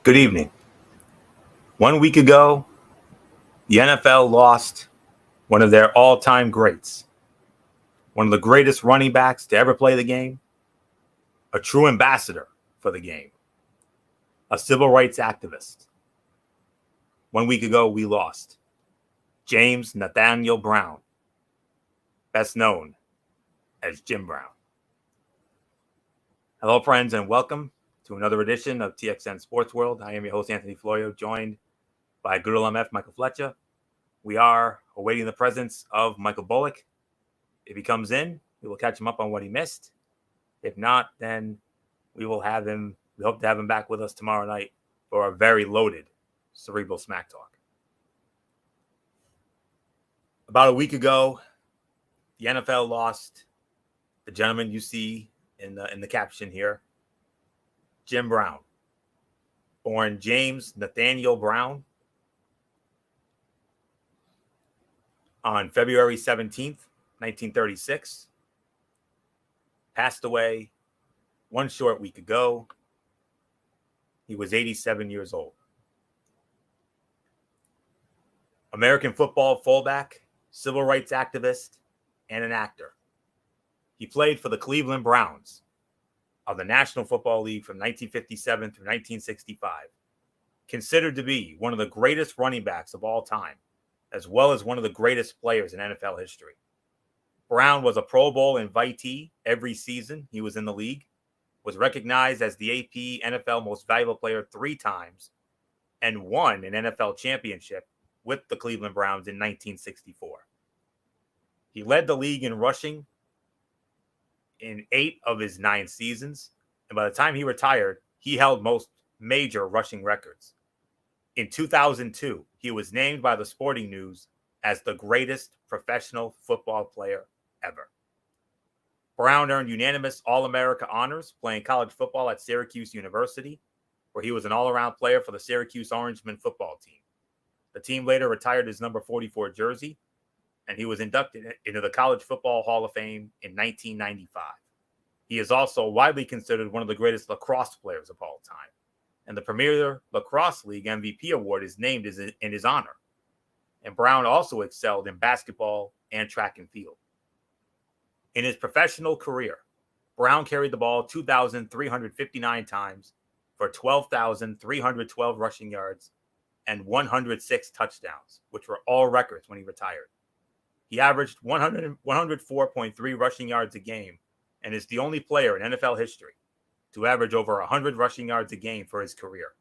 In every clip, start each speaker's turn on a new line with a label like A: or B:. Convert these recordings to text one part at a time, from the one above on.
A: Good evening. 1 week ago, the NFL lost one of their all-time greats, one of the greatest running backs to ever play the game, a true ambassador for the game, a civil rights activist. 1 week ago, we lost James Nathaniel Brown, best known as Jim Brown. Hello, friends, and welcome to another edition of TXN Sports World. I am your host, Anthony Florio, joined by good old MF Michael Fletcher. We are awaiting the presence of Michael Bullock. If he comes in, we will catch him up on what he missed. If not, then we will have him. We hope to have him back with us tomorrow night for a very loaded Cerebral Smack Talk. About a week ago, the NFL lost the gentleman you see in the caption here, Jim Brown, born James Nathaniel Brown on February 17th, 1936, passed away one short week ago. He was 87 years old. American football fullback, civil rights activist, and an actor. He played for the Cleveland Browns of the National Football League from 1957 through 1965. Considered to be one of the greatest running backs of all time, as well as one of the greatest players in NFL history. Brown was a Pro Bowl invitee every season he was in the league, was recognized as the AP NFL Most Valuable Player 3 times, and won an NFL championship with the Cleveland Browns in 1964. He led the league in rushing in 8 of his 9 seasons, and by the time he retired, he held most major rushing records. In 2002, he was named by the Sporting News as the greatest professional football player ever. Brown earned unanimous All-America honors playing college football at Syracuse University, where he was an all-around player for the Syracuse Orangemen football team. The team later retired his number 44 jersey, and he was inducted into the College Football Hall of Fame in 1995. He is also widely considered one of the greatest lacrosse players of all time, and the Premier Lacrosse League MVP award is named in his honor. And Brown also excelled in basketball and track and field. In his professional career, Brown carried the ball 2,359 times for 12,312 rushing yards and 106 touchdowns, which were all records when he retired. He averaged 104.3 rushing yards a game and is the only player in NFL history to average over 100 rushing yards a game for his career.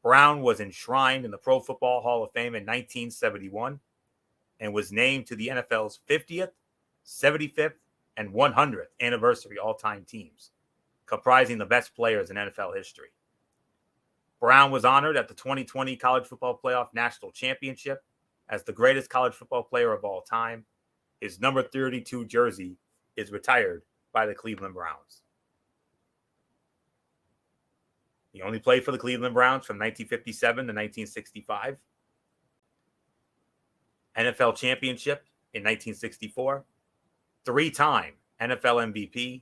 A: Brown was enshrined in the Pro Football Hall of Fame in 1971 and was named to the NFL's 50th, 75th, and 100th anniversary all-time teams, comprising the best players in NFL history. Brown was honored at the 2020 College Football Playoff National Championship as the greatest college football player of all time. His number 32 jersey is retired by the Cleveland Browns. He only played for the Cleveland Browns from 1957 to 1965. NFL championship in 1964. 3-time NFL MVP,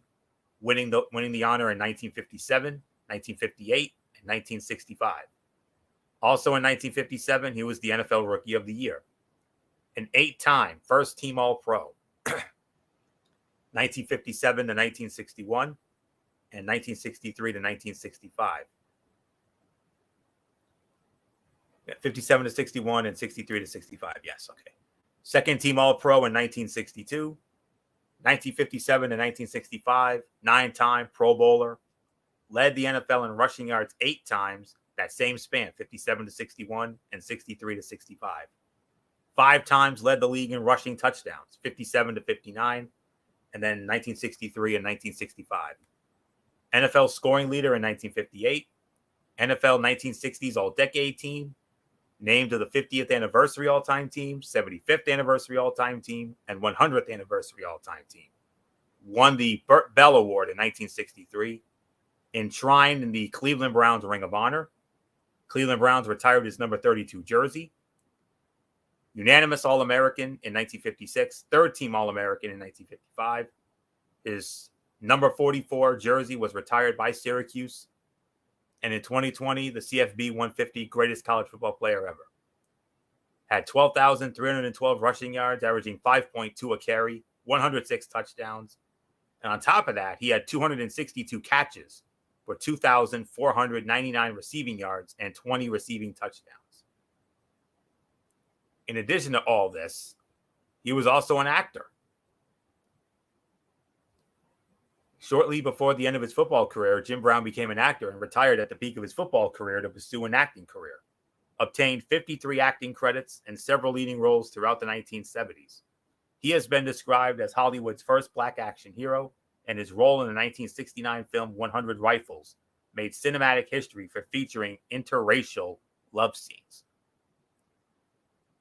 A: winning the honor in 1957, 1958, and 1965. Also in 1957, he was the NFL Rookie of the Year. An 8-time first-team All-Pro, 1957 to 1961, and 1963 to 1965. 57 to 61 and 63 to 65. Yes, okay. Second-team All-Pro in 1962. 1957 to 1965, 9-time Pro Bowler, led the NFL in rushing yards 8 times, that same span, 57 to 61 and 63 to 65. 5 times led the league in rushing touchdowns, 57 to 59, and then 1963 and 1965. NFL scoring leader in 1958, NFL 1960s All-Decade Team, named to the 50th anniversary all-time team, 75th anniversary all-time team, and 100th anniversary all-time team. Won the Burt Bell Award in 1963. Enshrined in the Cleveland Browns Ring of Honor. Cleveland Browns retired his number 32 jersey. Unanimous All-American in 1956. Third-team All-American in 1955. His number 44 jersey was retired by Syracuse. and in 2020, the CFB 150 greatest college football player ever. Had 12,312 rushing yards, averaging 5.2 a carry, 106 touchdowns. And on top of that, he had 262 catches for 2,499 receiving yards and 20 receiving touchdowns. In addition to all this, he was also an actor. Shortly before the end of his football career, Jim Brown became an actor and retired at the peak of his football career to pursue an acting career. Obtained 53 acting credits and several leading roles throughout the 1970s. He has been described as Hollywood's first black action hero, and his role in the 1969 film 100 Rifles made cinematic history for featuring interracial love scenes.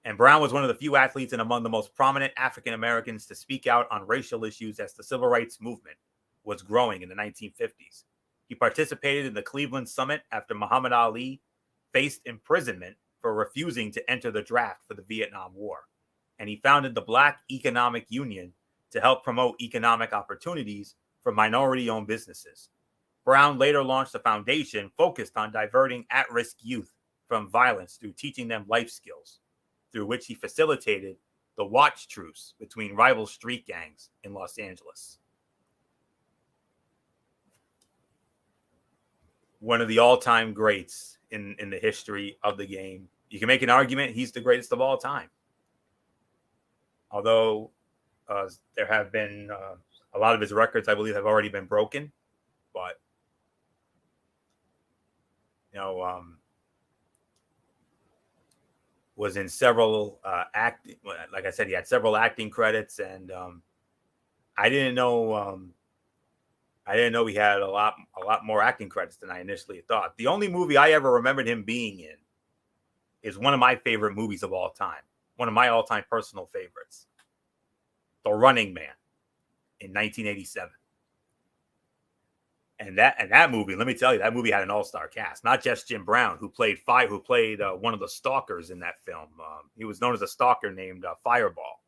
A: And Brown was one of the few athletes and among the most prominent African Americans to speak out on racial issues as the civil rights movement was growing in the 1950s. He participated in the Cleveland Summit after Muhammad Ali faced imprisonment for refusing to enter the draft for the Vietnam War. And he founded the Black Economic Union to help promote economic opportunities for minority-owned businesses. Brown later launched a foundation focused on diverting at-risk youth from violence through teaching them life skills, through which he facilitated the watch truce between rival street gangs in Los Angeles. One of the all-time greats in the history of the game. You can make an argument he's the greatest of all time. Although there have been a lot of his records, I believe, have already been broken. But, was in several acting. Like I said, he had several acting credits, and I didn't know he had a lot more acting credits than I initially thought. The only movie I ever remembered him being in is one of my favorite movies of all time, one of my all-time personal favorites, The Running Man in 1987. And that movie, let me tell you, that movie had an all-star cast. Not just Jim Brown, who played one of the stalkers in that film. He was known as a stalker named Fireball.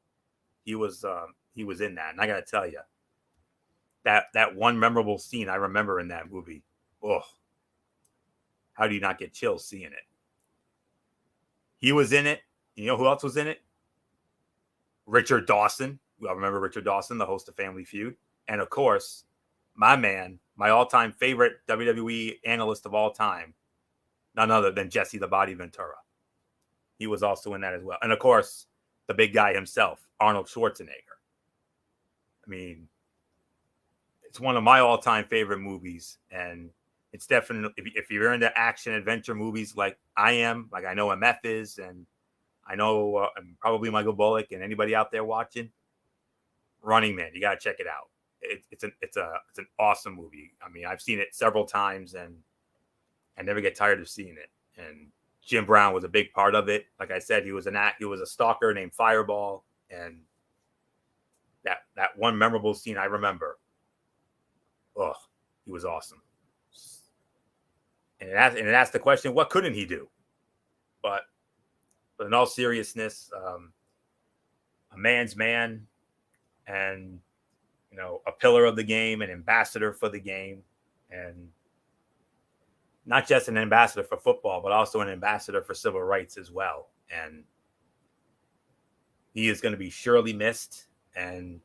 A: He was in that, and I got to tell you, that one memorable scene I remember in that movie. Oh, how do you not get chills seeing it? He was in it. You know who else was in it? Richard Dawson. I remember Richard Dawson, the host of Family Feud. And of course, my man, my all-time favorite WWE analyst of all time, none other than Jesse the Body Ventura. He was also in that as well. And of course, the big guy himself, Arnold Schwarzenegger. I mean, it's one of my all-time favorite movies, and it's definitely, if you're into action adventure movies like I am, like I know MF is, and I know probably Michael Bullock and anybody out there watching, Running Man, you gotta check it out. It's an awesome movie. I mean, I've seen it several times, and I never get tired of seeing it. And Jim Brown was a big part of it. Like I said, he was a stalker named Fireball, and that one memorable scene I remember. Oh, he was awesome. And it asked the question, what couldn't he do? But in all seriousness, a man's man, and a pillar of the game, an ambassador for the game, and not just an ambassador for football, but also an ambassador for civil rights as well. And he is going to be surely missed, and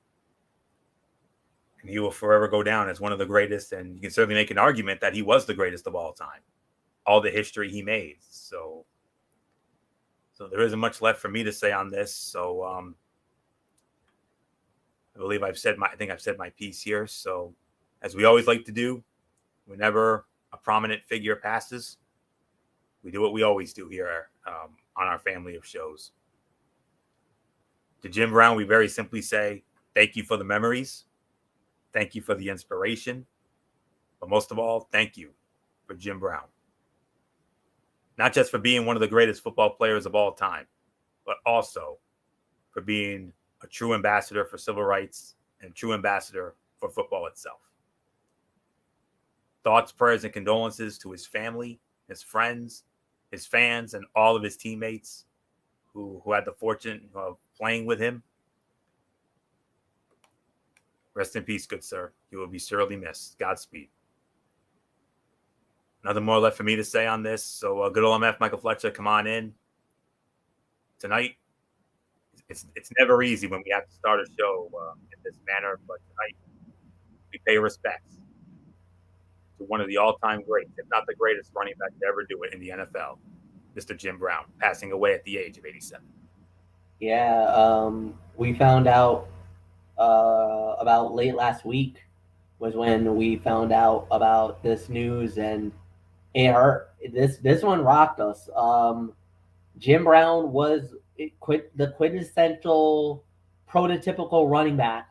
A: he will forever go down as one of the greatest. And you can certainly make an argument that he was the greatest of all time, all the history he made. So there isn't much left for me to say on this. So I believe I think I've said my piece here. So as we always like to do, whenever a prominent figure passes, we do what we always do here on our family of shows. To Jim Brown, we very simply say, thank you for the memories. Thank you for the inspiration. But most of all, thank you for Jim Brown. Not just for being one of the greatest football players of all time, but also for being a true ambassador for civil rights and true ambassador for football itself. Thoughts, prayers, and condolences to his family, his friends, his fans, and all of his teammates who had the fortune of playing with him. Rest in peace, good sir. You will be sorely missed. Godspeed. nothing more left for me to say on this. So good old MF Michael Fletcher, come on in tonight. It's never easy when we have to start a show in this manner, but tonight we pay respects to one of the all-time greats, if not the greatest running back to ever do it in the NFL, Mr. Jim Brown, passing away at the age of 87.
B: Yeah, we found out about late last week was when we found out about this news, and it hurt. This one rocked us. Jim Brown was the quintessential prototypical running back.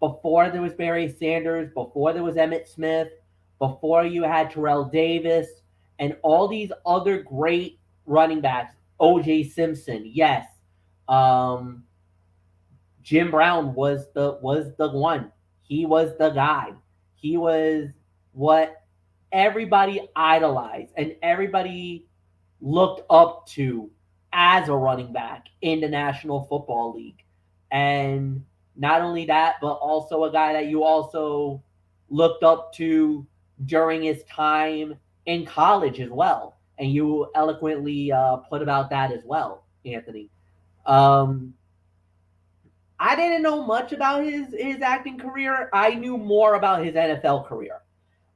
B: Before there was Barry Sanders, before there was Emmitt Smith, before you had Terrell Davis, and all these other great running backs. O.J. Simpson, yes. Um, Jim Brown was the one. He was the guy. He was what everybody idolized and everybody looked up to as a running back in the National Football League. And not only that, but also a guy that you also looked up to during his time in college as well. And you eloquently put about that as well, Anthony. Um, I didn't know much about his acting career. I knew more about his NFL career.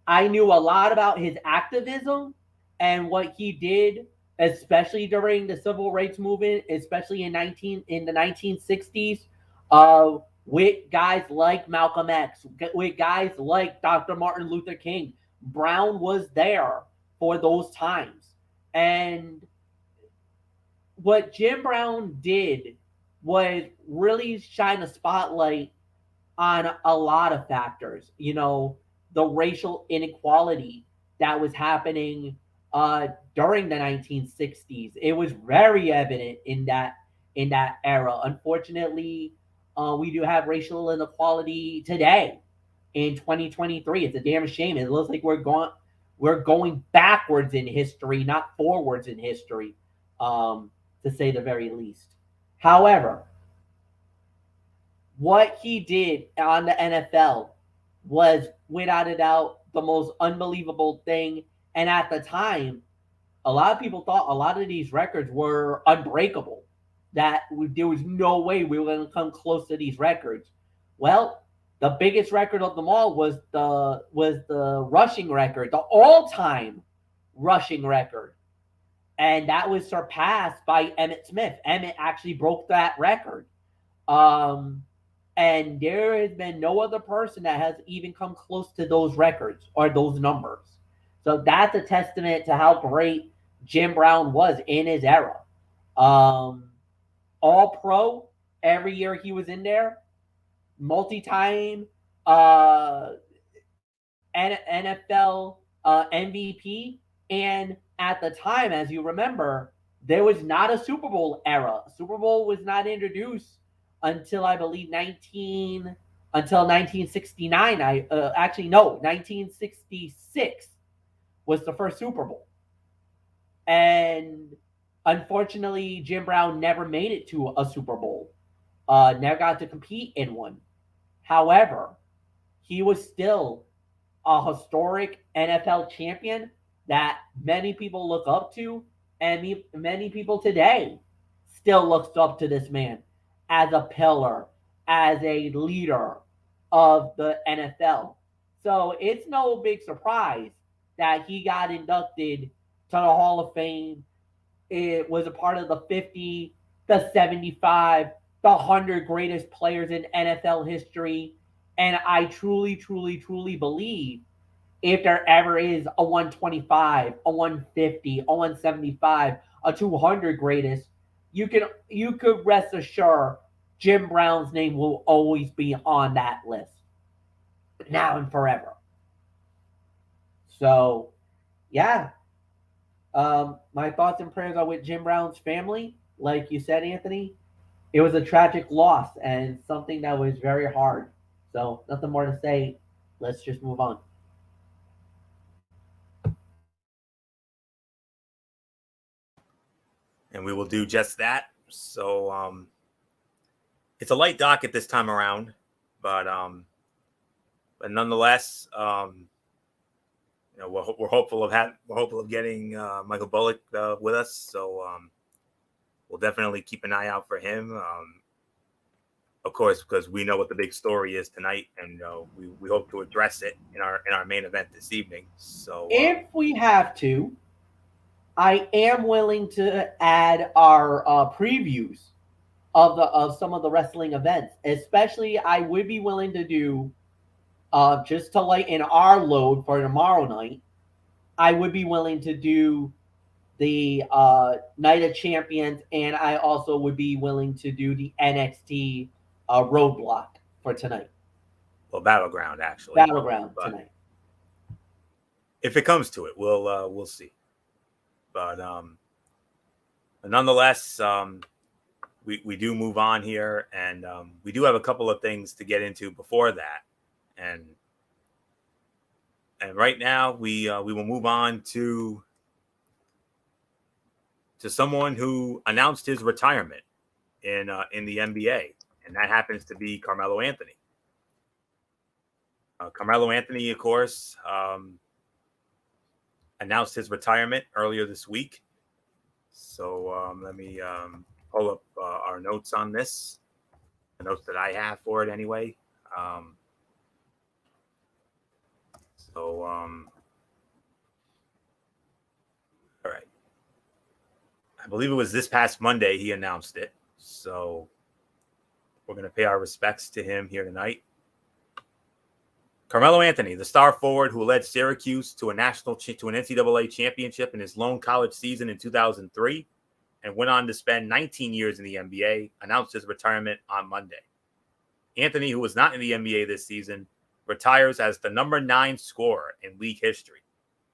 B: I knew a lot about his activism and what he did, especially during the civil rights movement, especially in the 1960s, with guys like Malcolm X, with guys like Dr. Martin Luther King. Brown was there for those times, and what Jim Brown did was really shine a spotlight on a lot of factors. The racial inequality that was happening during the 1960s. It was very evident in that era. Unfortunately, we do have racial inequality today in 2023. It's a damn shame. It looks like we're going backwards in history, not forwards in history, to say the very least. However, what he did on the NFL was without a doubt the most unbelievable thing. And at the time, a lot of people thought a lot of these records were unbreakable, that there was no way we were going to come close to these records. Well, the biggest record of them all was the rushing record, the all-time rushing record, and that was surpassed by Emmitt Smith. Emmitt actually broke that record. Um, and there has been no other person that has even come close to those records or those numbers. So that's a testament to how great Jim Brown was in his era. Um, All pro every year he was in there, multi time uh, NFL MVP. And at the time, as you remember, there was not a Super Bowl era. Super Bowl was not introduced until I believe 1969. I actually no 1966 was the first Super Bowl, and unfortunately, Jim Brown never made it to a Super Bowl. Never got to compete in one. However, he was still a historic NFL champion that many people look up to, and many people today still looks up to this man as a pillar, as a leader of the NFL. So it's no big surprise that he got inducted to the Hall of Fame. It was a part of the 50, the 75, the 100 greatest players in NFL history. And I truly, truly, truly believe if there ever is a 125, a 150, a 175, a 200 greatest, you could rest assured Jim Brown's name will always be on that list now and forever. So, yeah, my thoughts and prayers are with Jim Brown's family. Like you said, Anthony, it was a tragic loss and something that was very hard. So, nothing more to say. Let's just move on.
A: And we will do just that. So it's a light docket this time around, but nonetheless, we're hopeful of getting Michael Bullock with us. So we'll definitely keep an eye out for him. Of course, because we know what the big story is tonight, and we hope to address it in our main event this evening. So
B: if we have to, I am willing to add our previews of some of the wrestling events. Especially, I would be willing to do just to lighten our load for tomorrow night. I would be willing to do the Night of Champions, and I also would be willing to do the NXT Roadblock for tonight.
A: Well, Battleground actually.
B: Battleground tonight.
A: If it comes to it, we'll see. But nonetheless, we do move on here, and we do have a couple of things to get into before that, and right now we will move on to someone who announced his retirement in the NBA, and that happens to be Carmelo Anthony. Carmelo Anthony, of course, announced his retirement earlier this week. So let me pull up our notes on this, the notes that I have for it anyway. All right. I believe it was this past Monday he announced it. So we're going to pay our respects to him here tonight. Carmelo Anthony, the star forward who led Syracuse to an NCAA championship in his lone college season in 2003 and went on to spend 19 years in the NBA, announced his retirement on Monday. Anthony, who was not in the NBA this season, retires as the number 9 scorer in league history.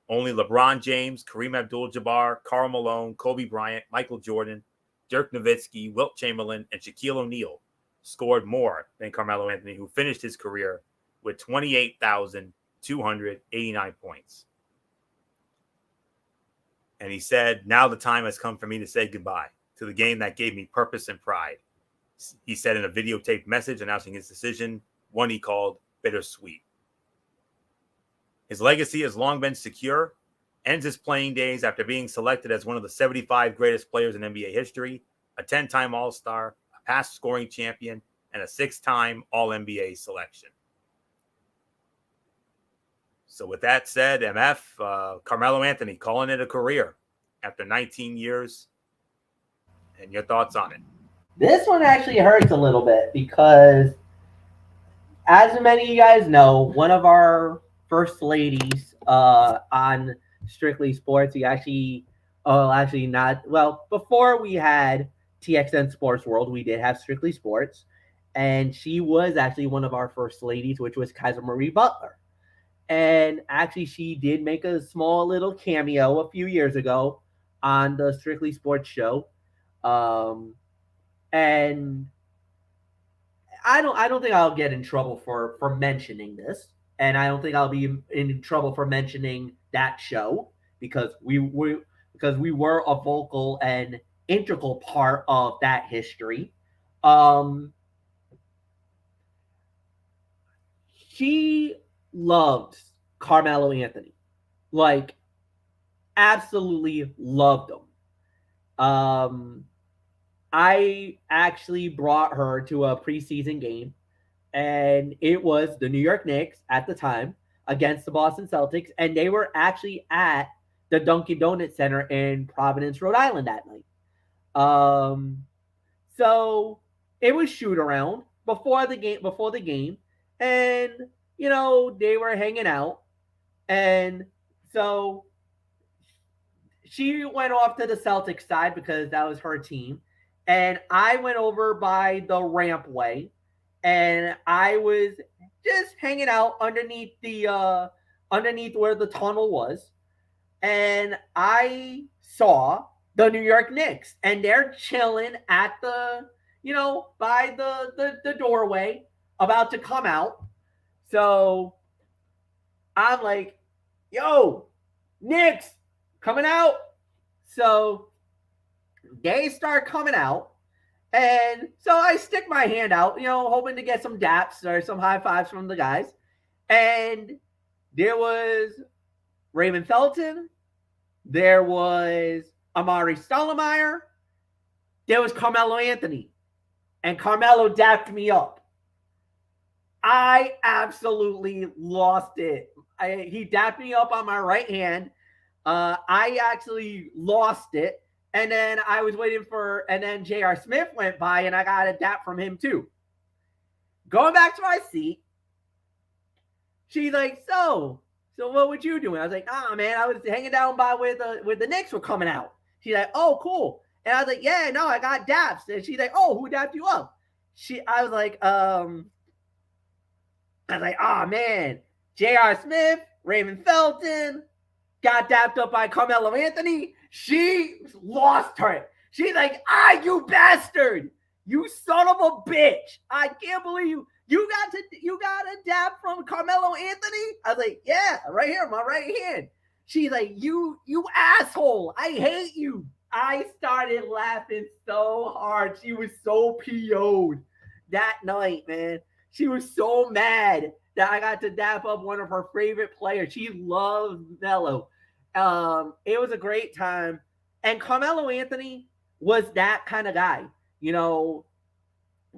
A: Only LeBron James, Kareem Abdul-Jabbar, Karl Malone, Kobe Bryant, Michael Jordan, Dirk Nowitzki, Wilt Chamberlain, and Shaquille O'Neal scored more than Carmelo Anthony, who finished his career with 28,289 points. And he said, "Now the time has come for me to say goodbye to the game that gave me purpose and pride." He said in a videotaped message announcing his decision, one he called bittersweet. His legacy has long been secure, ends his playing days after being selected as one of the 75 greatest players in NBA history, a 10-time All-Star, a past scoring champion, and a 6-time All-NBA selection. So with that said, MF, Carmelo Anthony calling it a career after 19 years. And your thoughts on it?
B: This one actually hurts a little bit because, as many of you guys know, one of our first ladies on Strictly Sports, before we had TXN Sports World, we did have Strictly Sports, and she was actually one of our first ladies, which was Kaiser Marie Butler. And actually, she did make a small little cameo a few years ago on the Strictly Sports show. And I don't think I'll get in trouble for mentioning this, and I don't think I'll be in trouble for mentioning that show because we were a vocal and integral part of that history. She loved Carmelo Anthony, like absolutely loved him. I actually brought her to a preseason game, and it was the New York Knicks at the time against the Boston Celtics, and they were actually at the Dunkin' Donuts Center in Providence, Rhode Island that night. So it was shoot around before the game, and they were hanging out, and so she went off to the Celtics side because that was her team. And I went over by the rampway, and I was just hanging out underneath where the tunnel was, and I saw the New York Knicks, and they're chilling at the by the doorway, about to come out. So I'm like, "Yo, Knicks coming out!" So they start coming out, and so I stick my hand out, hoping to get some daps or some high fives from the guys. And there was Raymond Felton. There was Amari Stoudemire. There was Carmelo Anthony. And Carmelo dapped me up. I absolutely lost it. He dapped me up on my right hand. I actually lost it. And then I was waiting and then J.R. Smith went by and I got a dap from him too. Going back to my seat, she's like, so what would you do? And I was like, man, I was hanging down by where the Knicks were coming out. She's like, oh, cool. And I was like, yeah, no, I got daps. And she's like, oh, who dapped you up? I was like, man, J.R. Smith, Raymond Felton, got dapped up by Carmelo Anthony. She lost her. She's like, you bastard. You son of a bitch. I can't believe you got a dap from Carmelo Anthony? I was like, yeah, right here, my right hand. She's like, you asshole. I hate you. I started laughing so hard. She was so PO'd that night, man. She was so mad that I got to dap up one of her favorite players. She loves Melo. It was a great time. And Carmelo Anthony was that kind of guy.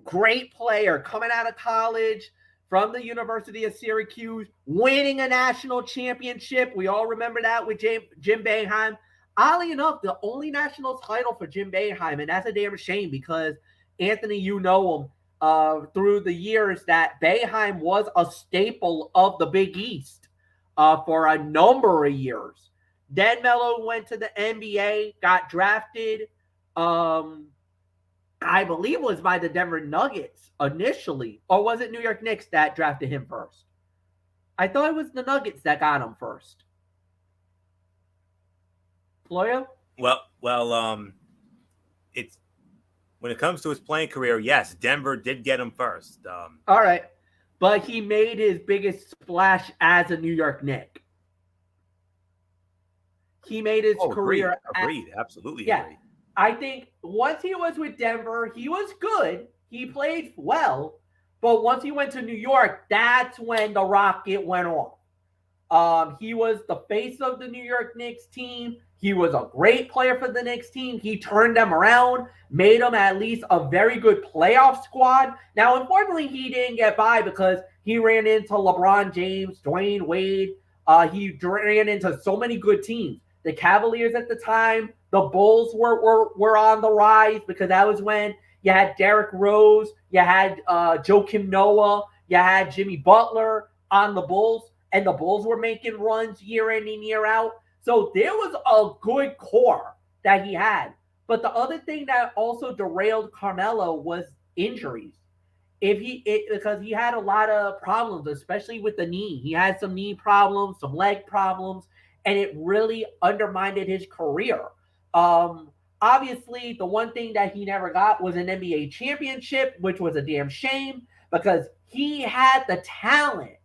B: Great player coming out of college from the University of Syracuse, winning a national championship. We all remember that with Jim Boeheim. Oddly enough, the only national title for Jim Boeheim, and that's a damn shame because, Anthony, you know him through the years that Boeheim was a staple of the Big East for a number of years. Then Melo went to the NBA, got drafted, I believe it was by the Denver Nuggets initially, or was it New York Knicks that drafted him first? I thought it was the Nuggets that got him first. Florio?
A: Well, it's when it comes to his playing career, yes, Denver did get him first.
B: All right, but he made his biggest splash as a New York Knick. He made his career.
A: Agreed. Absolutely.
B: Yeah.
A: Agreed.
B: I think once he was with Denver, he was good. He played well. But once he went to New York, that's when the rocket went off. He was the face of the New York Knicks team. He was a great player for the Knicks team. He turned them around, made them at least a very good playoff squad. Now, unfortunately, he didn't get by because he ran into LeBron James, Dwayne Wade. He ran into so many good teams. The Cavaliers at the time, the Bulls were on the rise because that was when you had Derrick Rose, you had Joakim Noah, you had Jimmy Butler on the Bulls, and the Bulls were making runs year in and year out. So there was a good core that he had. But the other thing that also derailed Carmelo was injuries. Because he had a lot of problems, especially with the knee. He had some knee problems, some leg problems, and it really undermined his career. Obviously, the one thing that he never got was an NBA championship, which was a damn shame because he had the talent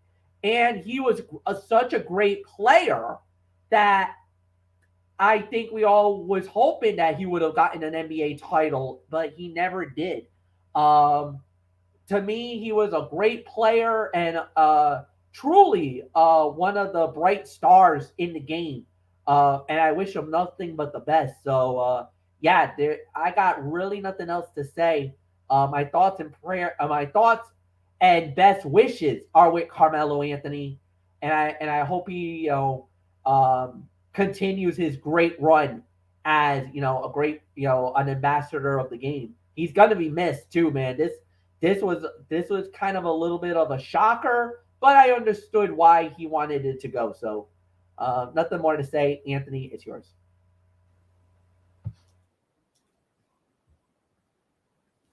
B: and he was such a great player that I think we all was hoping that he would have gotten an NBA title, but he never did. To me, he was a great player and truly one of the bright stars in the game. And I wish him nothing but the best. So, I got really nothing else to say. My thoughts and best wishes are with Carmelo Anthony, and I hope he continues his great run as a great an ambassador of the game. He's gonna be missed too, man. This was kind of a little bit of a shocker, but I understood why he wanted it to go. So nothing more to say. Anthony, it's yours.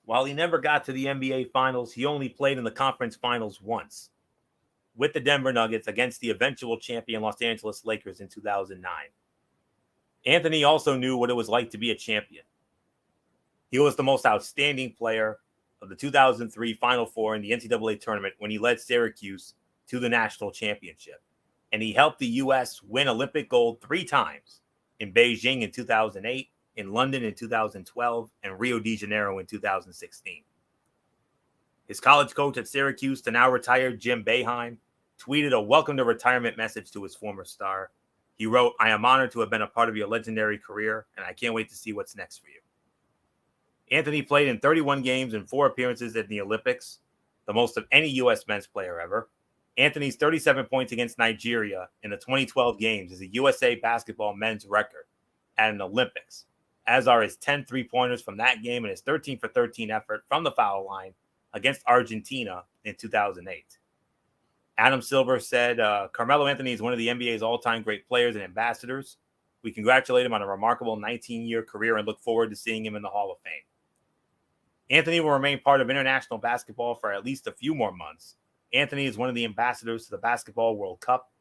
A: While he never got to the NBA Finals, he only played in the conference finals once with the Denver Nuggets against the eventual champion Los Angeles Lakers in 2009. Anthony also knew what it was like to be a champion. He was the most outstanding player of the 2003 Final Four in the NCAA tournament when he led Syracuse to the national championship. And he helped the U.S. win Olympic gold 3 times in Beijing in 2008, in London in 2012, and Rio de Janeiro in 2016. His college coach at Syracuse, to now retired Jim Boeheim, tweeted a welcome to retirement message to his former star. He wrote, "I am honored to have been a part of your legendary career, and I can't wait to see what's next for you." Anthony played in 31 games and 4 appearances at the Olympics, the most of any U.S. men's player ever. Anthony's 37 points against Nigeria in the 2012 games is a USA basketball men's record at an Olympics, as are his 10 3-pointers from that game and his 13 for 13 effort from the foul line against Argentina in 2008. Adam Silver said, Carmelo Anthony is one of the NBA's all-time great players and ambassadors. We congratulate him on a remarkable 19-year career and look forward to seeing him in the Hall of Fame. Anthony will remain part of international basketball for at least a few more months. Anthony is one of the ambassadors to the Basketball World Cup,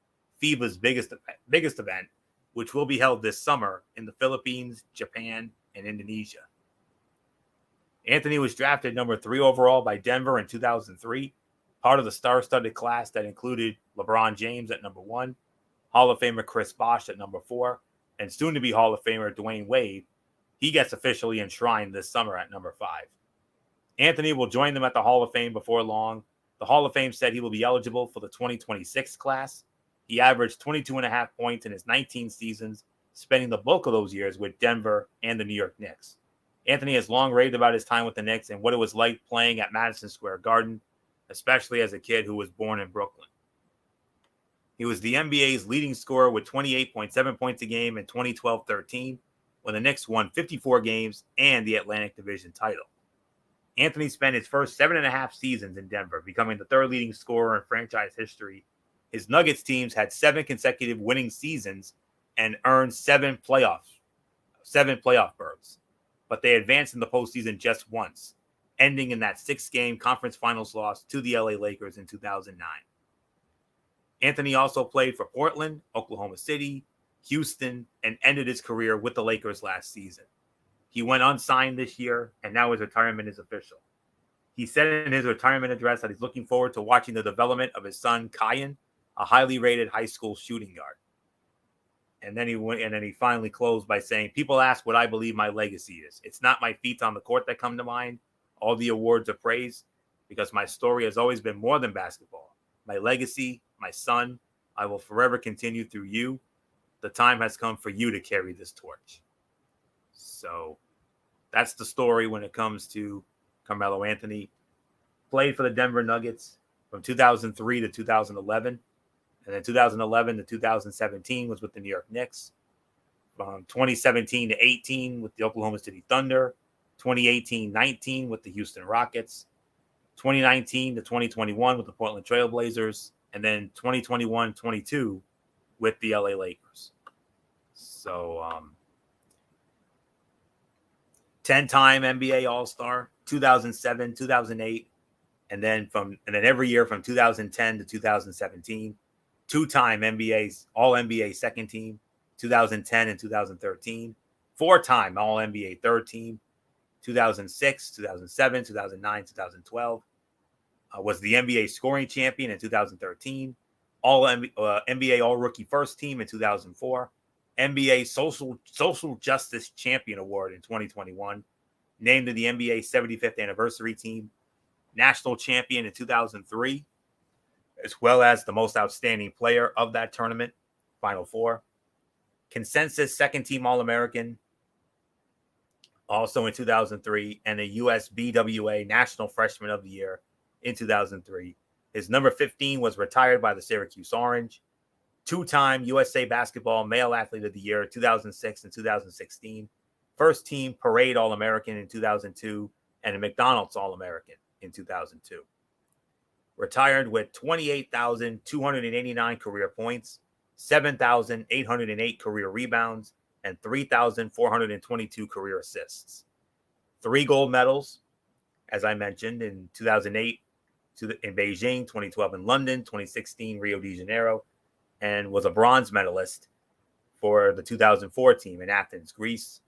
A: FIBA's biggest event, which will be held this summer in the Philippines, Japan, and Indonesia. Anthony was drafted number 3 overall by Denver in 2003, part of the star-studded class that included LeBron James at number 1, Hall of Famer Chris Bosh at number 4, and soon-to-be Hall of Famer Dwayne Wade. He gets officially enshrined this summer at number 5. Anthony will join them at the Hall of Fame before long. The Hall of Fame said he will be eligible for the 2026 class. He averaged 22.5 points in his 19 seasons, spending the bulk of those years with Denver and the New York Knicks. Anthony has long raved about his time with the Knicks and what it was like playing at Madison Square Garden, especially as a kid who was born in Brooklyn. He was the NBA's leading scorer with 28.7 points a game in 2012-13, when the Knicks won 54 games and the Atlantic Division title. Anthony spent his first 7.5 seasons in Denver, becoming the 3rd leading scorer in franchise history. His Nuggets teams had 7 consecutive winning seasons and earned 7 playoff berths, but they advanced in the postseason just once, ending in that 6-game conference finals loss to the LA Lakers in 2009. Anthony also played for Portland, Oklahoma City, Houston, and ended his career with the Lakers last season. He went unsigned this year, and now his retirement is official. He said in his retirement address that he's looking forward to watching the development of his son, Kyan, a highly rated high school shooting guard. And then he finally closed by saying, "People ask what I believe my legacy is. It's not my feats on the court that come to mind, all the awards of praise, because my story has always been more than basketball. My legacy, my son, I will forever continue through you. The time has come for you to carry this torch." So that's the story when it comes to Carmelo Anthony. Played for the Denver Nuggets from 2003 to 2011. And then 2011 to 2017 was with the New York Knicks. From 2017 to 18 with the Oklahoma City Thunder. 2018-19 with the Houston Rockets. 2019 to 2021 with the Portland Trail Blazers. And then 2021-22 with the LA Lakers. So, 10-time NBA All-Star, 2007, 2008, and then every year from 2010 to 2017, 2-time All-NBA second team, 2010 and 2013, 4-time All-NBA third team, 2006, 2007, 2009, 2012. Was the NBA scoring champion in 2013, NBA All-Rookie first team in 2004, NBA Social Justice Champion Award in 2021, named to the NBA 75th anniversary team, national champion in 2003, as well as the most outstanding player of that tournament, Final Four, consensus second team All-American, also in 2003, and a US BWA National Freshman of the Year in 2003. His number 15 was retired by the Syracuse Orange. 2-time USA Basketball Male Athlete of the Year, 2006 and 2016. First team Parade All-American in 2002 and a McDonald's All-American in 2002. Retired with 28,289 career points, 7,808 career rebounds, and 3,422 career assists. 3 gold medals, as I mentioned, in 2008 in Beijing, 2012 in London, 2016 Rio de Janeiro, and was a bronze medalist for the 2004 team in Athens, Greece.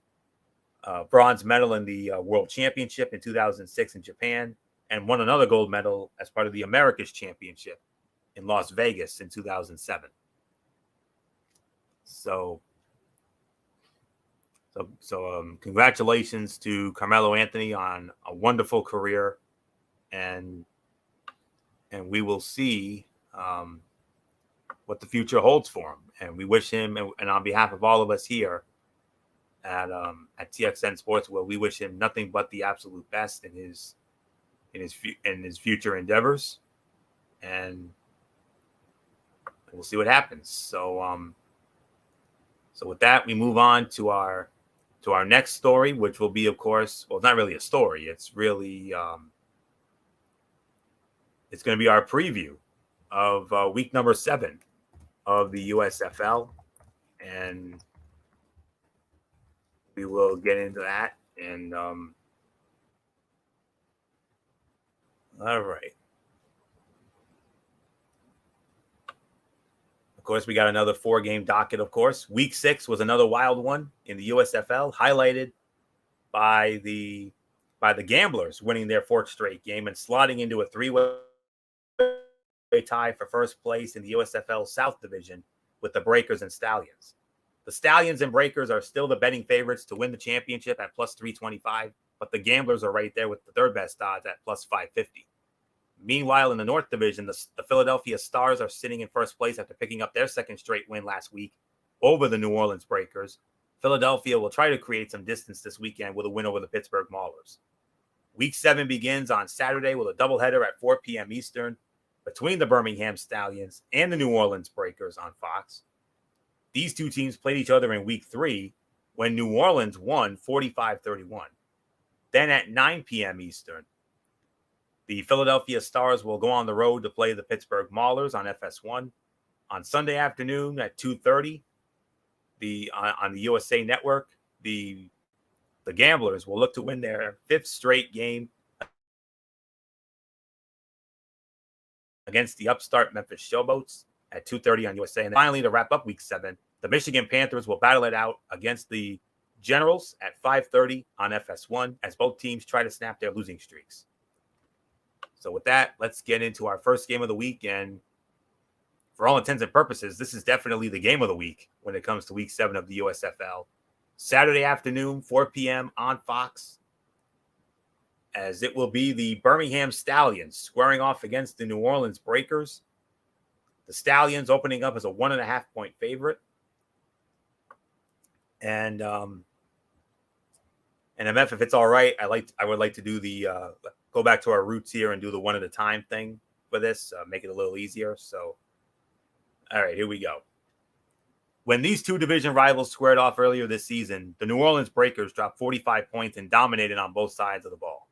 A: Bronze medal in the World Championship in 2006 in Japan, and won another gold medal as part of the Americas Championship in Las Vegas in 2007. So congratulations to Carmelo Anthony on a wonderful career, and we will see what the future holds for him. And we wish him, and on behalf of all of us here at TXN Sports World, we wish him nothing but the absolute best in his future endeavors. And we'll see what happens. So with that, we move on to our next story, which will be, of course, well, it's not really a story. It's really it's going to be our preview of week number 7 of the USFL, and we will get into that. And all right. Of course, we got another 4-game docket, of course. Week 6 was another wild one in the USFL, highlighted by the Gamblers winning their 4th straight game and slotting into a 3-way tie for first place in the USFL South Division with the Breakers and Stallions. The Stallions and Breakers are still the betting favorites to win the championship at plus 325, but the Gamblers are right there with the third best odds at plus 550. Meanwhile, in the North Division, the Philadelphia Stars are sitting in first place after picking up their 2nd straight win last week over the New Orleans Breakers. Philadelphia will try to create some distance this weekend with a win over the Pittsburgh Maulers. Week 7 begins on Saturday with a doubleheader at 4 p.m. Eastern between the Birmingham Stallions and the New Orleans Breakers on Fox. These two teams played each other in Week 3 when New Orleans won 45-31. Then at 9 p.m. Eastern, the Philadelphia Stars will go on the road to play the Pittsburgh Maulers on FS1. On Sunday afternoon at 2:30, on the USA Network, the Gamblers will look to win their 5th straight game against the upstart Memphis Showboats at 2:30 on USA. And finally, to wrap up Week 7, the Michigan Panthers will battle it out against the Generals at 5:30 on FS1 as both teams try to snap their losing streaks. So with that, let's get into our first game of the week. And for all intents and purposes, this is definitely the game of the week when it comes to Week 7 of the USFL. Saturday afternoon, 4 p.m. on Fox, as it will be the Birmingham Stallions squaring off against the New Orleans Breakers. The Stallions opening up as a 1.5-point favorite. And MF, if it's all right, I would like to do the go back to our roots here and do the one at a time thing for this, make it a little easier. So, all right, here we go. When these two division rivals squared off earlier this season, the New Orleans Breakers dropped 45 points and dominated on both sides of the ball.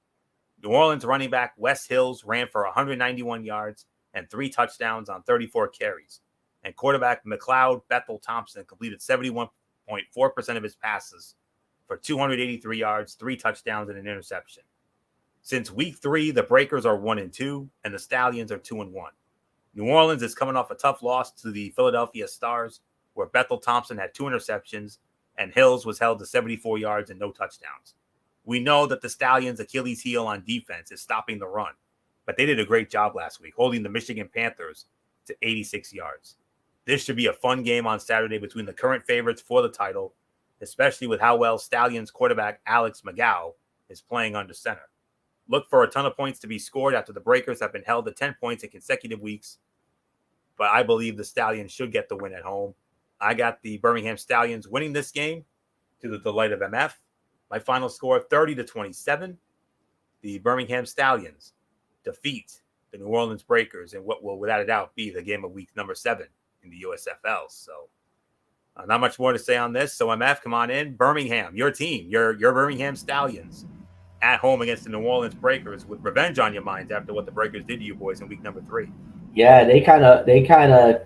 A: New Orleans running back Wes Hills ran for 191 yards and 3 touchdowns on 34 carries, and quarterback McLeod Bethel Thompson completed 71.4% of his passes for 283 yards, 3 touchdowns, and an interception. Since Week 3, the Breakers are 1-2, and the Stallions are 2-1. New Orleans is coming off a tough loss to the Philadelphia Stars, where Bethel Thompson had 2 interceptions, and Hills was held to 74 yards and no touchdowns. We know that the Stallions' Achilles heel on defense is stopping the run, but they did a great job last week, holding the Michigan Panthers to 86 yards. This should be a fun game on Saturday between the current favorites for the title, especially with how well Stallions quarterback Alex McGow is playing under center. Look for a ton of points to be scored after the Breakers have been held to 10 points in consecutive weeks, but I believe the Stallions should get the win at home. I got the Birmingham Stallions winning this game to the delight of MF. My final score, 30-27. The Birmingham Stallions defeat the New Orleans Breakers in what will, without a doubt, be the game of week number 7 in the USFL. So not much more to say on this. So MF, come on in. Birmingham, your team, your Birmingham Stallions at home against the New Orleans Breakers with revenge on your minds after what the Breakers did to you boys in week number 3.
B: Yeah, they kind of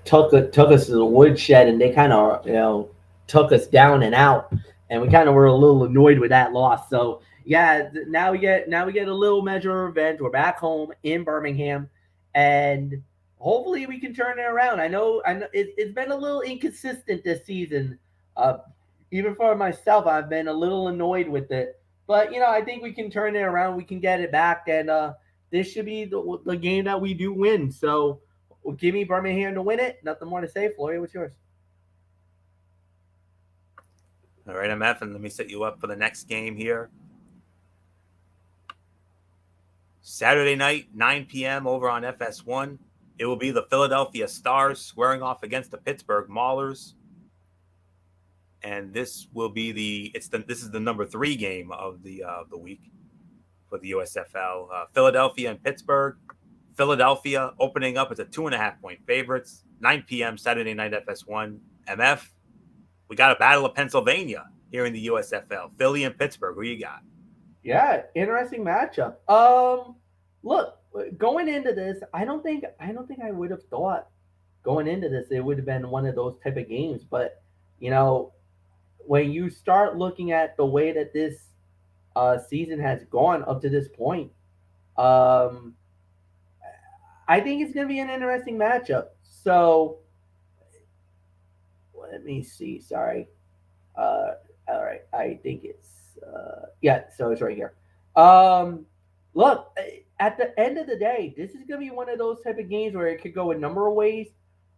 B: took us to the woodshed, and they kind of took us down and out, and we kind of were a little annoyed with that loss. So yeah, now we get a little measure of revenge. We're back home in Birmingham, and hopefully we can turn it around. I know it's been a little inconsistent this season. Even for myself, I've been a little annoyed with it, but I think we can turn it around. We can get it back, and this should be the game that we do win. So give me Birmingham to win it. Nothing more to say. Floria, what's yours?
A: All right, MF, and let me set you up for the next game here. Saturday night, 9 p.m. over on FS1. It will be the Philadelphia Stars squaring off against the Pittsburgh Maulers. And this will be this is the number 3 game of the week for the USFL. Philadelphia and Pittsburgh. Philadelphia opening up as a 2.5-point favorites. 9 p.m. Saturday night FS1. MF. We got a battle of Pennsylvania here in the USFL. Philly and Pittsburgh. Who you got?
B: Yeah, interesting matchup. Look, going into this, I don't think I would have thought going into this it would have been one of those type of games. But you know, when you start looking at the way that this season has gone up to this point, um, I think it's going to be an interesting matchup. So let me see. Sorry. Uh, all right. I think it's yeah. So it's right here. Um, look, at the end of the day, this is going to be one of those type of games where it could go a number of ways.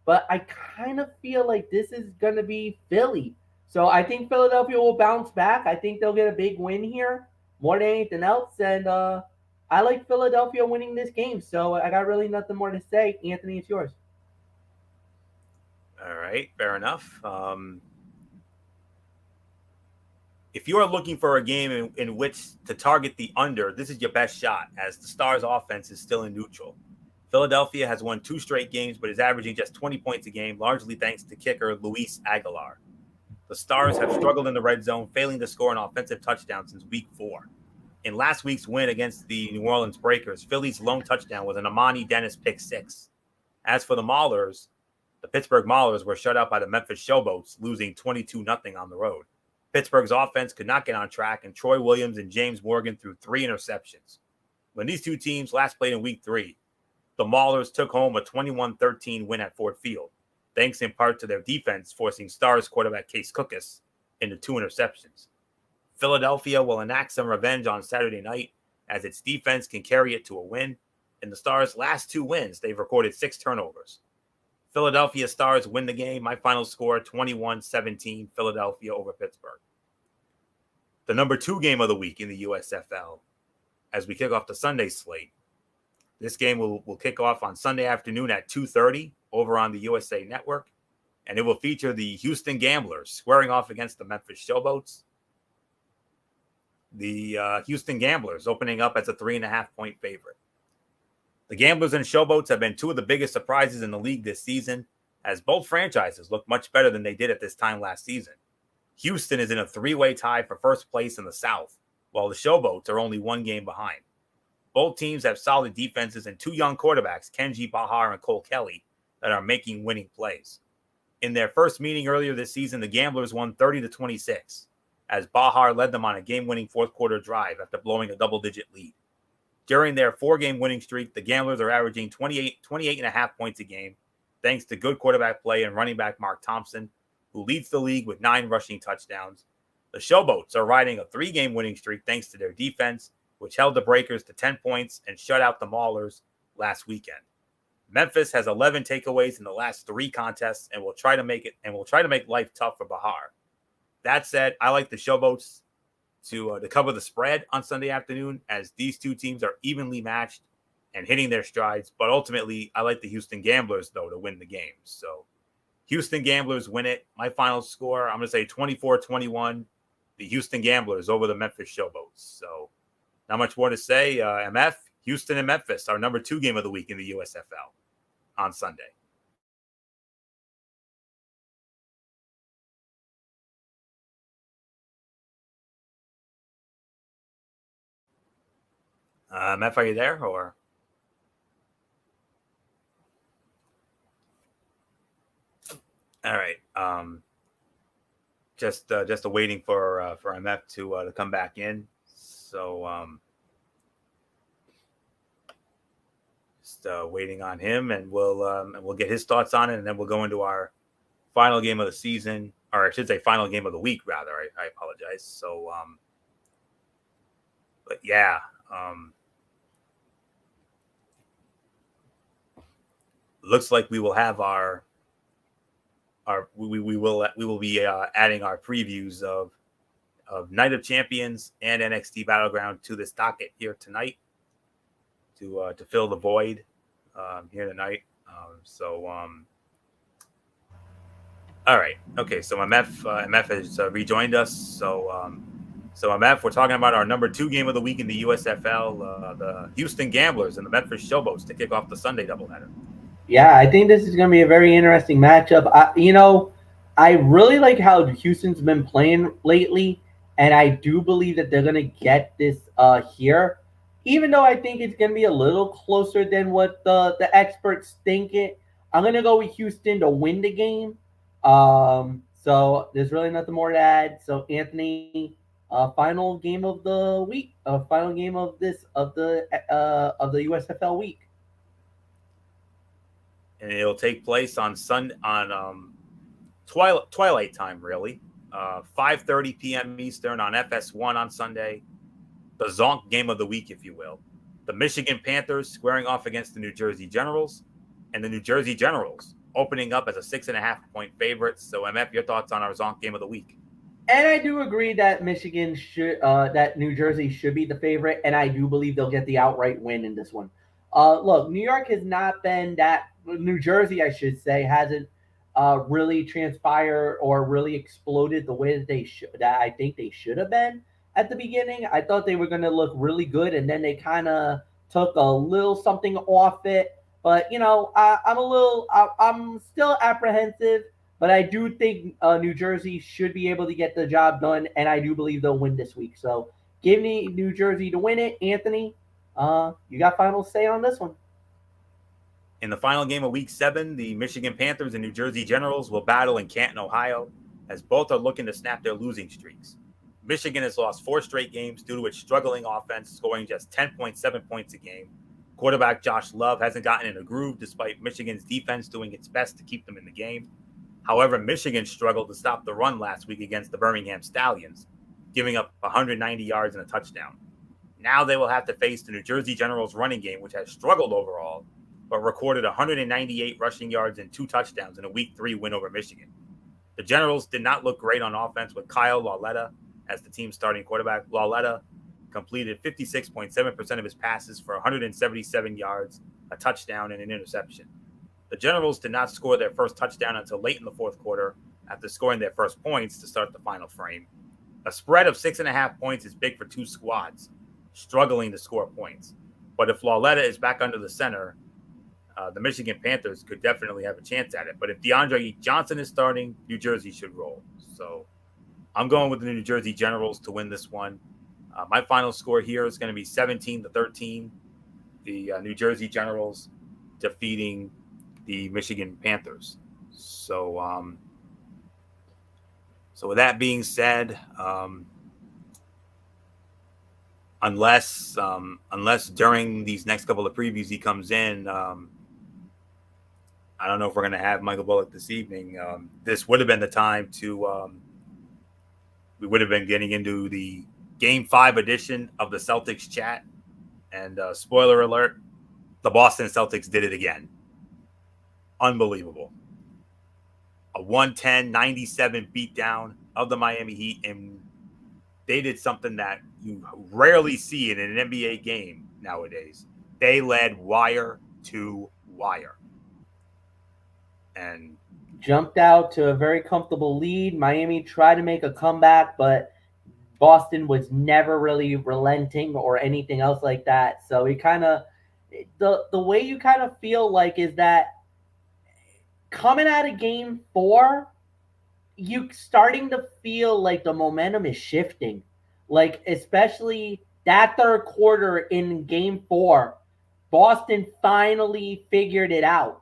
B: But I kind of feel like this is going to be Philly. So I think Philadelphia will bounce back. I think they'll get a big win here more than anything else. And I like Philadelphia winning this game. So I got really nothing more to say. Anthony, it's yours.
A: All right, fair enough. If you are looking for a game in which to target the under, this is your best shot, as the Stars' offense is still in neutral. Philadelphia has won 2 straight games, but is averaging just 20 points a game, largely thanks to kicker Luis Aguilar. The Stars have struggled in the red zone, failing to score an offensive touchdown since week 4. In last week's win against the New Orleans Breakers, Philly's lone touchdown was an Amani Dennis pick 6. As for the Maulers, the Pittsburgh Maulers were shut out by the Memphis Showboats, losing 22-0 on the road. Pittsburgh's offense could not get on track, and Troy Williams and James Morgan threw 3 interceptions. When these two teams last played in week 3, the Maulers took home a 21-13 win at Ford Field, thanks in part to their defense forcing Stars quarterback Case Cookus into 2 interceptions. Philadelphia will enact some revenge on Saturday night, as its defense can carry it to a win. In the Stars' last 2 wins, they've recorded 6 turnovers. Philadelphia Stars win the game. My final score, 21-17, Philadelphia over Pittsburgh. The number 2 game of the week in the USFL, as we kick off the Sunday slate. This game will kick off on Sunday afternoon at 2:30 over on the USA Network, and it will feature the Houston Gamblers squaring off against the Memphis Showboats. The Houston Gamblers opening up as a 3.5-point favorite. The Gamblers and Showboats have been 2 of the biggest surprises in the league this season, as both franchises look much better than they did at this time last season. Houston is in a 3-way tie for first place in the South, while the Showboats are only 1 game behind. Both teams have solid defenses and 2 young quarterbacks, Kenji Bahar and Cole Kelly, that are making winning plays. In their first meeting earlier this season, the Gamblers won 30-26, as Bahar led them on a game-winning fourth-quarter drive after blowing a double-digit lead. During their 4-game winning streak, the Gamblers are averaging 28.5 points a game, thanks to good quarterback play and running back Mark Thompson, who leads the league with 9 rushing touchdowns. The Showboats are riding a 3-game winning streak thanks to their defense, which held the Breakers to 10 points and shut out the Maulers last weekend. Memphis has 11 takeaways in the last 3 contests and will try to make life tough for Bahar. That said, I like the Showboats to cover the spread on Sunday afternoon, as these 2 teams are evenly matched and hitting their strides. But ultimately, I like the Houston Gamblers, though, to win the game. So Houston Gamblers win it. My final score, I'm going to say 24-21, the Houston Gamblers over the Memphis Showboats. So not much more to say. MF, Houston and Memphis, our number 2 game of the week in the USFL on Sunday. MF, are you there? Or all right. Just waiting for MF to come back in. So just waiting on him, and we'll get his thoughts on it, and then we'll go into our final game of the season, or I should say final game of the week, rather. I apologize. So but yeah, looks like we will have we will be adding our previews of Night of Champions and NXT Battleground to this docket here tonight to fill the void here tonight. All right. Okay. So MF has rejoined us. So MF, we're talking about our number 2 game of the week in the USFL, the Houston Gamblers and the Memphis Showboats to kick off the Sunday doubleheader.
B: Yeah, I think this is going to be a very interesting matchup. I really like how Houston's been playing lately, and I do believe that they're going to get this here. Even though I think it's going to be a little closer than what the experts think it, I'm going to go with Houston to win the game. So there's really nothing more to add. So Anthony, final game of the week, final game of this of the USFL week.
A: And it'll take place on twilight time, really, 5:30 p.m. Eastern on FS1 on Sunday. The Zonk game of the week, if you will. The Michigan Panthers squaring off against the New Jersey Generals, and the New Jersey Generals opening up as a 6.5-point favorite. So, MF, your thoughts on our Zonk game of the week?
B: And I do agree that Michigan should, that New Jersey should be the favorite, and I do believe they'll get the outright win in this one. Look, New York has not been that. New Jersey, I should say, hasn't really transpired or really exploded the way that they should. That I think they should have been at the beginning. I thought they were going to look really good, and then they kind of took a little something off it. But I'm still apprehensive. But I do think New Jersey should be able to get the job done, and I do believe they'll win this week. So give me New Jersey to win it. Anthony, you got final say on this one.
A: In the final game of Week 7, the Michigan Panthers and New Jersey Generals will battle in Canton, Ohio, as both are looking to snap their losing streaks. Michigan has lost 4 straight games due to its struggling offense, scoring just 10.7 points a game. Quarterback Josh Love hasn't gotten in a groove despite Michigan's defense doing its best to keep them in the game. However, Michigan struggled to stop the run last week against the Birmingham Stallions, giving up 190 yards and a touchdown. Now they will have to face the New Jersey Generals running game, which has struggled overall, but recorded 198 rushing yards and 2 touchdowns in a Week 3 win over Michigan. The Generals did not look great on offense with Kyle Lauletta as the team's starting quarterback. Lauletta completed 56.7% of his passes for 177 yards, a touchdown, and an interception. The Generals did not score their first touchdown until late in the fourth quarter after scoring their first points to start the final frame. A spread of 6.5 points is big for 2 squads struggling to score points. But if Lauletta is back under the center, the Michigan Panthers could definitely have a chance at it. But if DeAndre Johnson is starting, New Jersey should roll. So I'm going with the New Jersey Generals to win this one. My final score here is going to be 17-13. The New Jersey Generals defeating the Michigan Panthers. So with that being said, unless during these next couple of previews he comes in, I don't know if we're going to have Michael Bullock this evening. This would have been the time to we would have been getting into the Game 5 edition of the Celtics chat. And spoiler alert, the Boston Celtics did it again. Unbelievable. A 110-97 beatdown of the Miami Heat, and they did something that you rarely see in an NBA game nowadays. They led wire to wire. And
B: jumped out to a very comfortable lead. Miami tried to make a comeback, but Boston was never really relenting or anything else like that. So it kind of the way you kind of feel like is that coming out of game 4, you starting to feel like the momentum is shifting. Like especially that third quarter in game 4, Boston finally figured it out.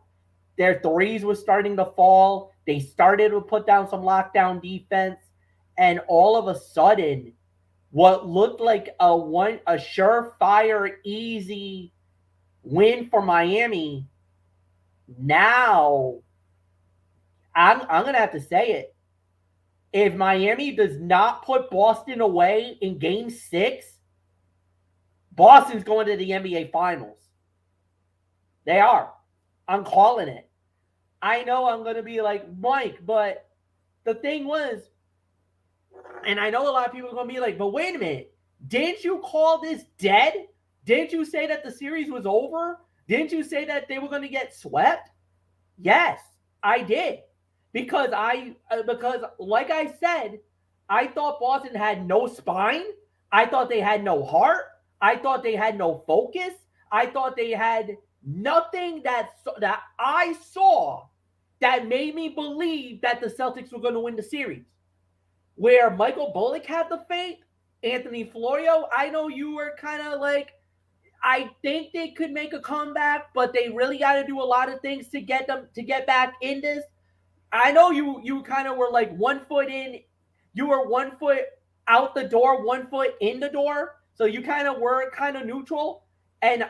B: Their threes were starting to fall. They started to put down some lockdown defense. And all of a sudden, what looked like a surefire, easy win for Miami, now I'm going to have to say it. If Miami does not put Boston away in game 6, Boston's going to the NBA Finals. They are. I'm calling it. I know I'm going to be like, Mike, but the thing was, and I know a lot of people are going to be like, but wait a minute. Didn't you call this dead? Didn't you say that the series was over? Didn't you say that they were going to get swept? Yes, I did. Because like I said, I thought Boston had no spine. I thought they had no heart. I thought they had no focus. I thought they had nothing that I saw that made me believe that the Celtics were going to win the series. Where Michael Bullock had the faith, Anthony Florio, I know you were kind of like, I think they could make a comeback, but they really got to do a lot of things to get back in this. I know you kind of were like 1 foot in, you were 1 foot out the door, 1 foot in the door, so you kind of were kind of neutral. And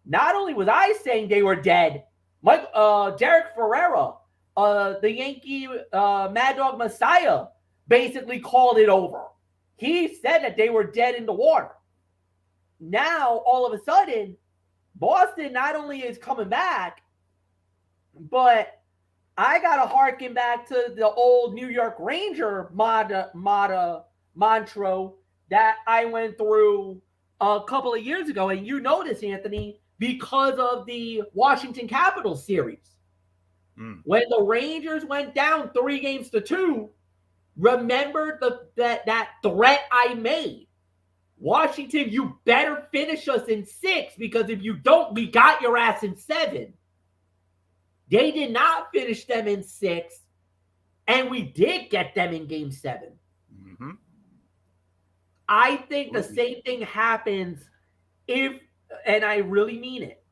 B: not only was I saying they were dead, Derek Ferreira, the Yankee Mad Dog Messiah, basically called it over. He said that they were dead in the water. Now, all of a sudden, Boston not only is coming back, but I got to harken back to the old New York Ranger mantra that I went through a couple of years ago. And you know this, Anthony, because of the Washington Capitals series. When the Rangers went down 3-2, remember that threat I made. Washington, you better finish us in 6, because if you don't, we got your ass in 7. They did not finish them in 6, and we did get them in Game 7.
A: Mm-hmm.
B: I think the same thing happens if, and I really mean it,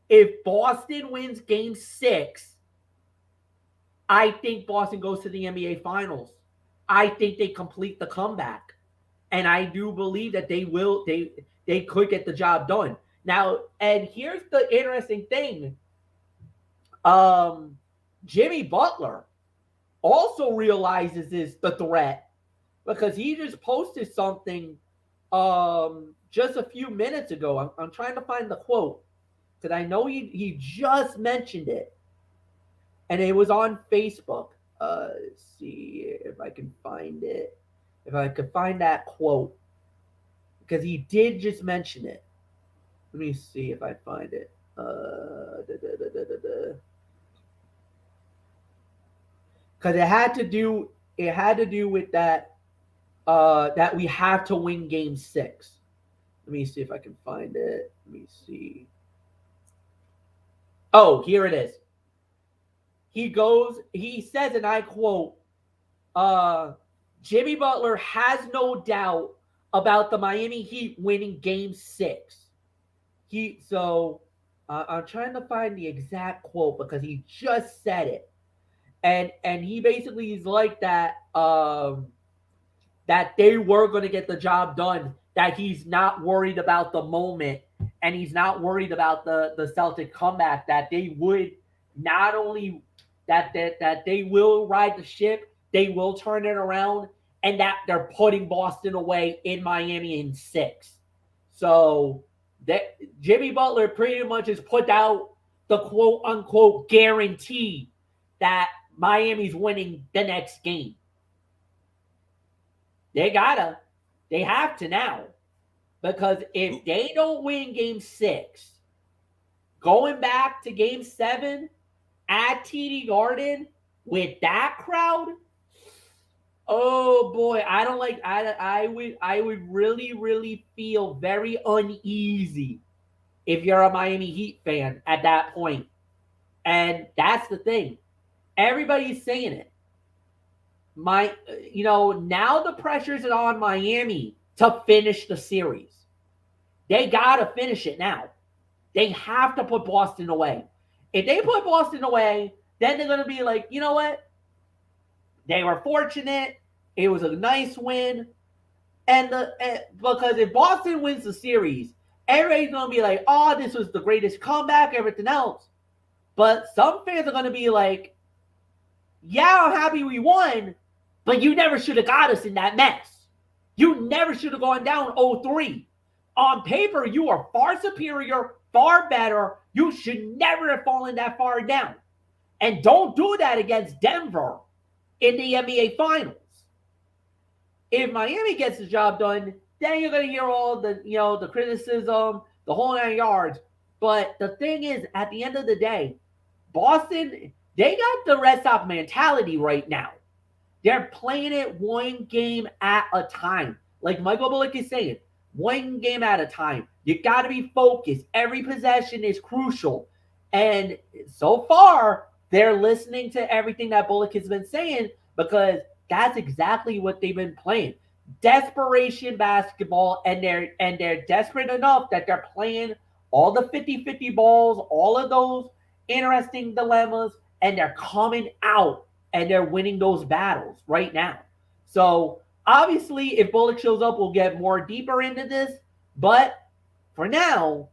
B: if Boston wins Game 6, I think Boston goes to the NBA Finals. I think they complete the comeback. And I do believe that they could get the job done. Now, and here's the interesting thing. Jimmy Butler also realizes the threat, because he just posted something just a few minutes ago. I'm trying to find the quote, because I know he just mentioned it, and it was on Facebook. Let's see if I can find it. If I could find that quote, because he did just mention it. Let me see if I find it. Because it had to do with that that we have to win Game 6. Let me see if I can find it. Let me see. Oh, here it is. He says, and I quote, Jimmy Butler has no doubt about the Miami Heat winning Game 6. I'm trying to find the exact quote, because he just said it, and he basically is like that that they were going to get the job done. That he's not worried about the moment, and he's not worried about the Celtic comeback. That they would not only that they will ride the ship. They will turn it around, and that they're putting Boston away in Miami in 6. So that Jimmy Butler pretty much has put out the quote unquote guarantee that Miami's winning the next game. They have to now, because if they don't win Game 6, going back to Game 7 at TD Garden with that crowd. Oh boy, I would really feel very uneasy if you're a Miami Heat fan at that point. And that's the thing. Everybody's saying it. Now the pressure's on Miami to finish the series. They gotta finish it now. They have to put Boston away. If they put Boston away, then they're gonna be like, you know what? They were fortunate. It was a nice win. Because if Boston wins the series, everybody's going to be like, oh, this was the greatest comeback, everything else. But some fans are going to be like, yeah, I'm happy we won, but you never should have got us in that mess. You never should have gone down 0-3. On paper, you are far superior, far better. You should never have fallen that far down. And don't do that against Denver in the NBA Finals. If Miami gets the job done, then you're going to hear all the criticism, the whole 9 yards. But the thing is, at the end of the day, Boston, they got the Red Sox mentality right now. They're playing it one game at a time. Like Michael Bullock is saying, one game at a time. You got to be focused. Every possession is crucial. And so far, they're listening to everything that Bullock has been saying because that's exactly what they've been playing. Desperation basketball, and they're desperate enough that they're playing all the 50-50 balls, all of those interesting dilemmas, and they're coming out and they're winning those battles right now. So obviously, if Bullock shows up, we'll get more deeper into this. But for now,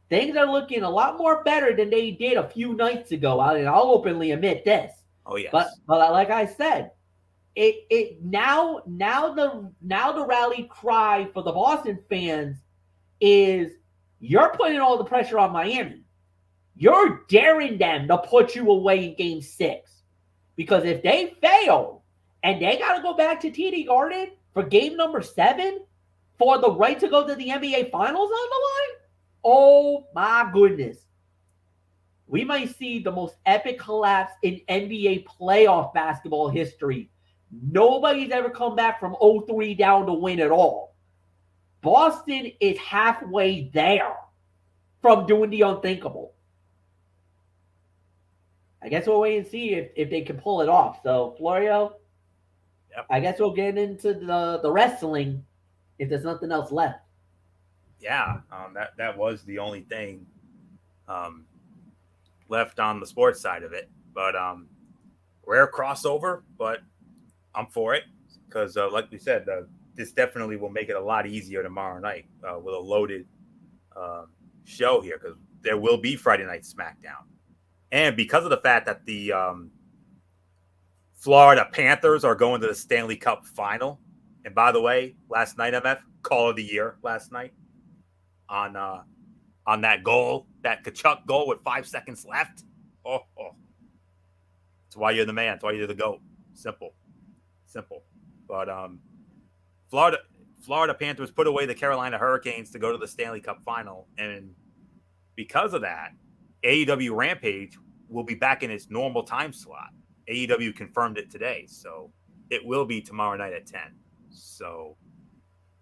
B: things are looking a lot more better than they did a few nights ago. I'll openly admit this.
A: Oh yes.
B: But like I said, now the rally cry for the Boston fans is you're putting all the pressure on Miami. You're daring them to put you away in game 6. Because if they fail and they got to go back to TD Garden for game number 7 for the right to go to the NBA Finals on the line, oh my goodness. We might see the most epic collapse in NBA playoff basketball history. Nobody's ever come back from 0-3 down to win at all. Boston is halfway there from doing the unthinkable. I guess we'll wait and see if they can pull it off. So, Florio,
A: yep.
B: I guess we'll get into the wrestling if there's nothing else left.
A: Yeah, that was the only thing left on the sports side of it. But rare crossover, but I'm for it because, like we said, this definitely will make it a lot easier tomorrow night with a loaded show here because there will be Friday Night SmackDown. And because of the fact that the Florida Panthers are going to the Stanley Cup final, and by the way, last night, MF, Call of the Year last night on that goal, that Kachuk goal with 5 seconds left. Oh. That's why you're the man. That's why you're the GOAT. Simple. But Florida Panthers put away the Carolina Hurricanes to go to the Stanley Cup final, and because of that, AEW Rampage will be back in its normal time slot. AEW confirmed it today, so it will be tomorrow night at 10. So,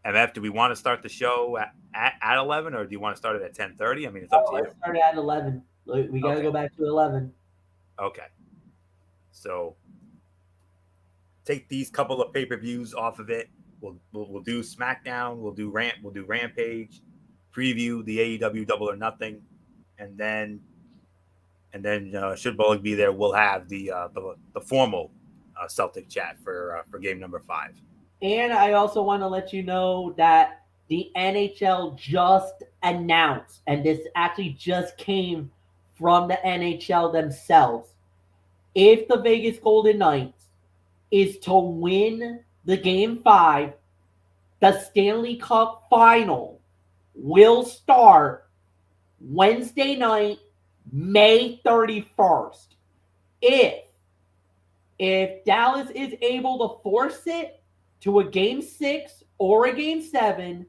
A: MF, do we want to start the show at 11, or do you want to start it at 10:30? I mean, it's up to you.
B: Let's start at 11. We got to go back to 11.
A: Okay. So, take these couple of pay-per-views off of it. We'll do SmackDown. We'll do Rampage. Preview the AEW Double or Nothing. And then should Bullock be there, we'll have the formal Celtic chat for game number 5.
B: And I also want to let you know that the NHL just announced, and this actually just came from the NHL themselves, if the Vegas Golden Knights is to win the game 5, the Stanley Cup final will start Wednesday night, May 31st. If Dallas is able to force it to a game 6 or a game 7,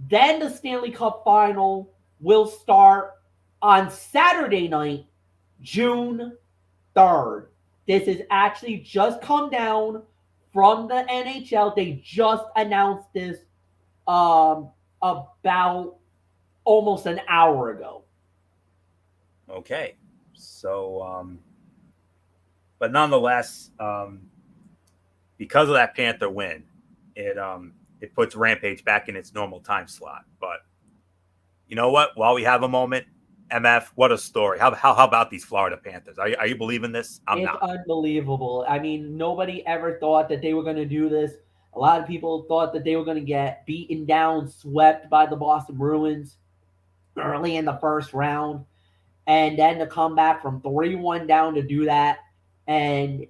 B: then the Stanley Cup final will start on Saturday night, June 3rd. This has actually just come down from the NHL. They just announced this about almost an hour ago.
A: Okay. So, but nonetheless, because of that Panther win, it puts Rampage back in its normal time slot. But you know what? While we have a moment, MF, what a story. How about these Florida Panthers? Are you believing this?
B: It's not. Unbelievable. I mean, nobody ever thought that they were going to do this. A lot of people thought that they were going to get beaten down, swept by the Boston Bruins early in the first round. And then to come back from 3-1 down to do that. And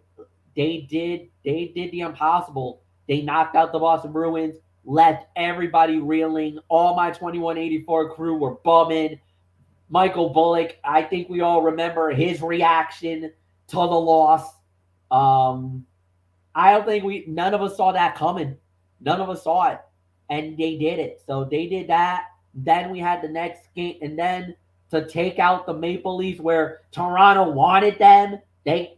B: they did the impossible. They knocked out the Boston Bruins, left everybody reeling. All my 2184 crew were bumming. Michael Bullock, I think we all remember his reaction to the loss. I don't think none of us saw that coming. None of us saw it. And they did it. So they did that. Then we had the next game. And then to take out the Maple Leafs where Toronto wanted them. They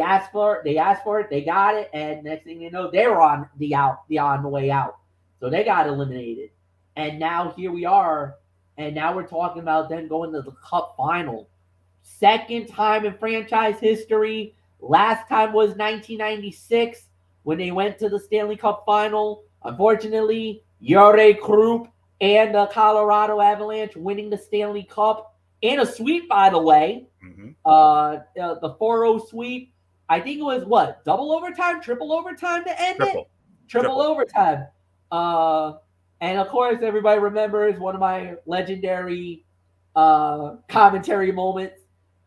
B: asked for it, they got it, and next thing you know, they were on the way out. So they got eliminated. And now here we are, and now we're talking about them going to the Cup final. Second time in franchise history. Last time was 1996 when they went to the Stanley Cup final. Unfortunately, Jure Krupp and the Colorado Avalanche winning the Stanley Cup in a sweep, by the way.
A: Mm-hmm.
B: The 4-0 sweep. I think it was what? Double overtime, triple overtime to end it? Triple overtime. And of course, everybody remembers one of my legendary commentary moments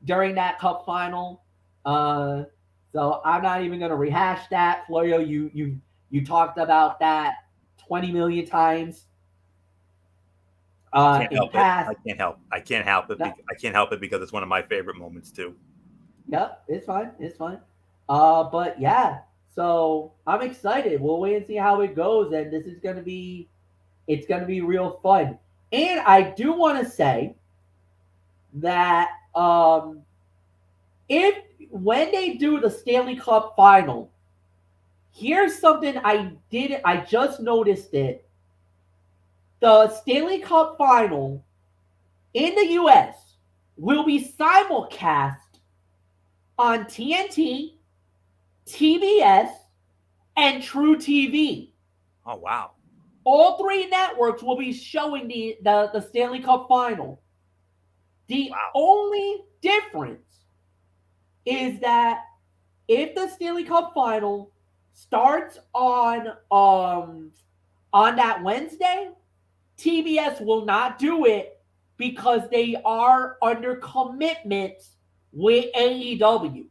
B: during that Cup final. So I'm not even going to rehash that. Florio, you talked about that 20 million times.
A: I can't help it. I can't help it because it's one of my favorite moments too.
B: Yep, it's fine. But yeah, so I'm excited. We'll wait and see how it goes, and it's gonna be real fun. And I do want to say that if when they do the Stanley Cup final, here's something I just noticed it. The Stanley Cup final in the US will be simulcast on TNT, TBS, and True TV.
A: Oh, wow.
B: All three networks will be showing the Stanley Cup final. The only difference is that if the Stanley Cup final starts on that Wednesday, TBS will not do it because they are under commitments with AEW. Right.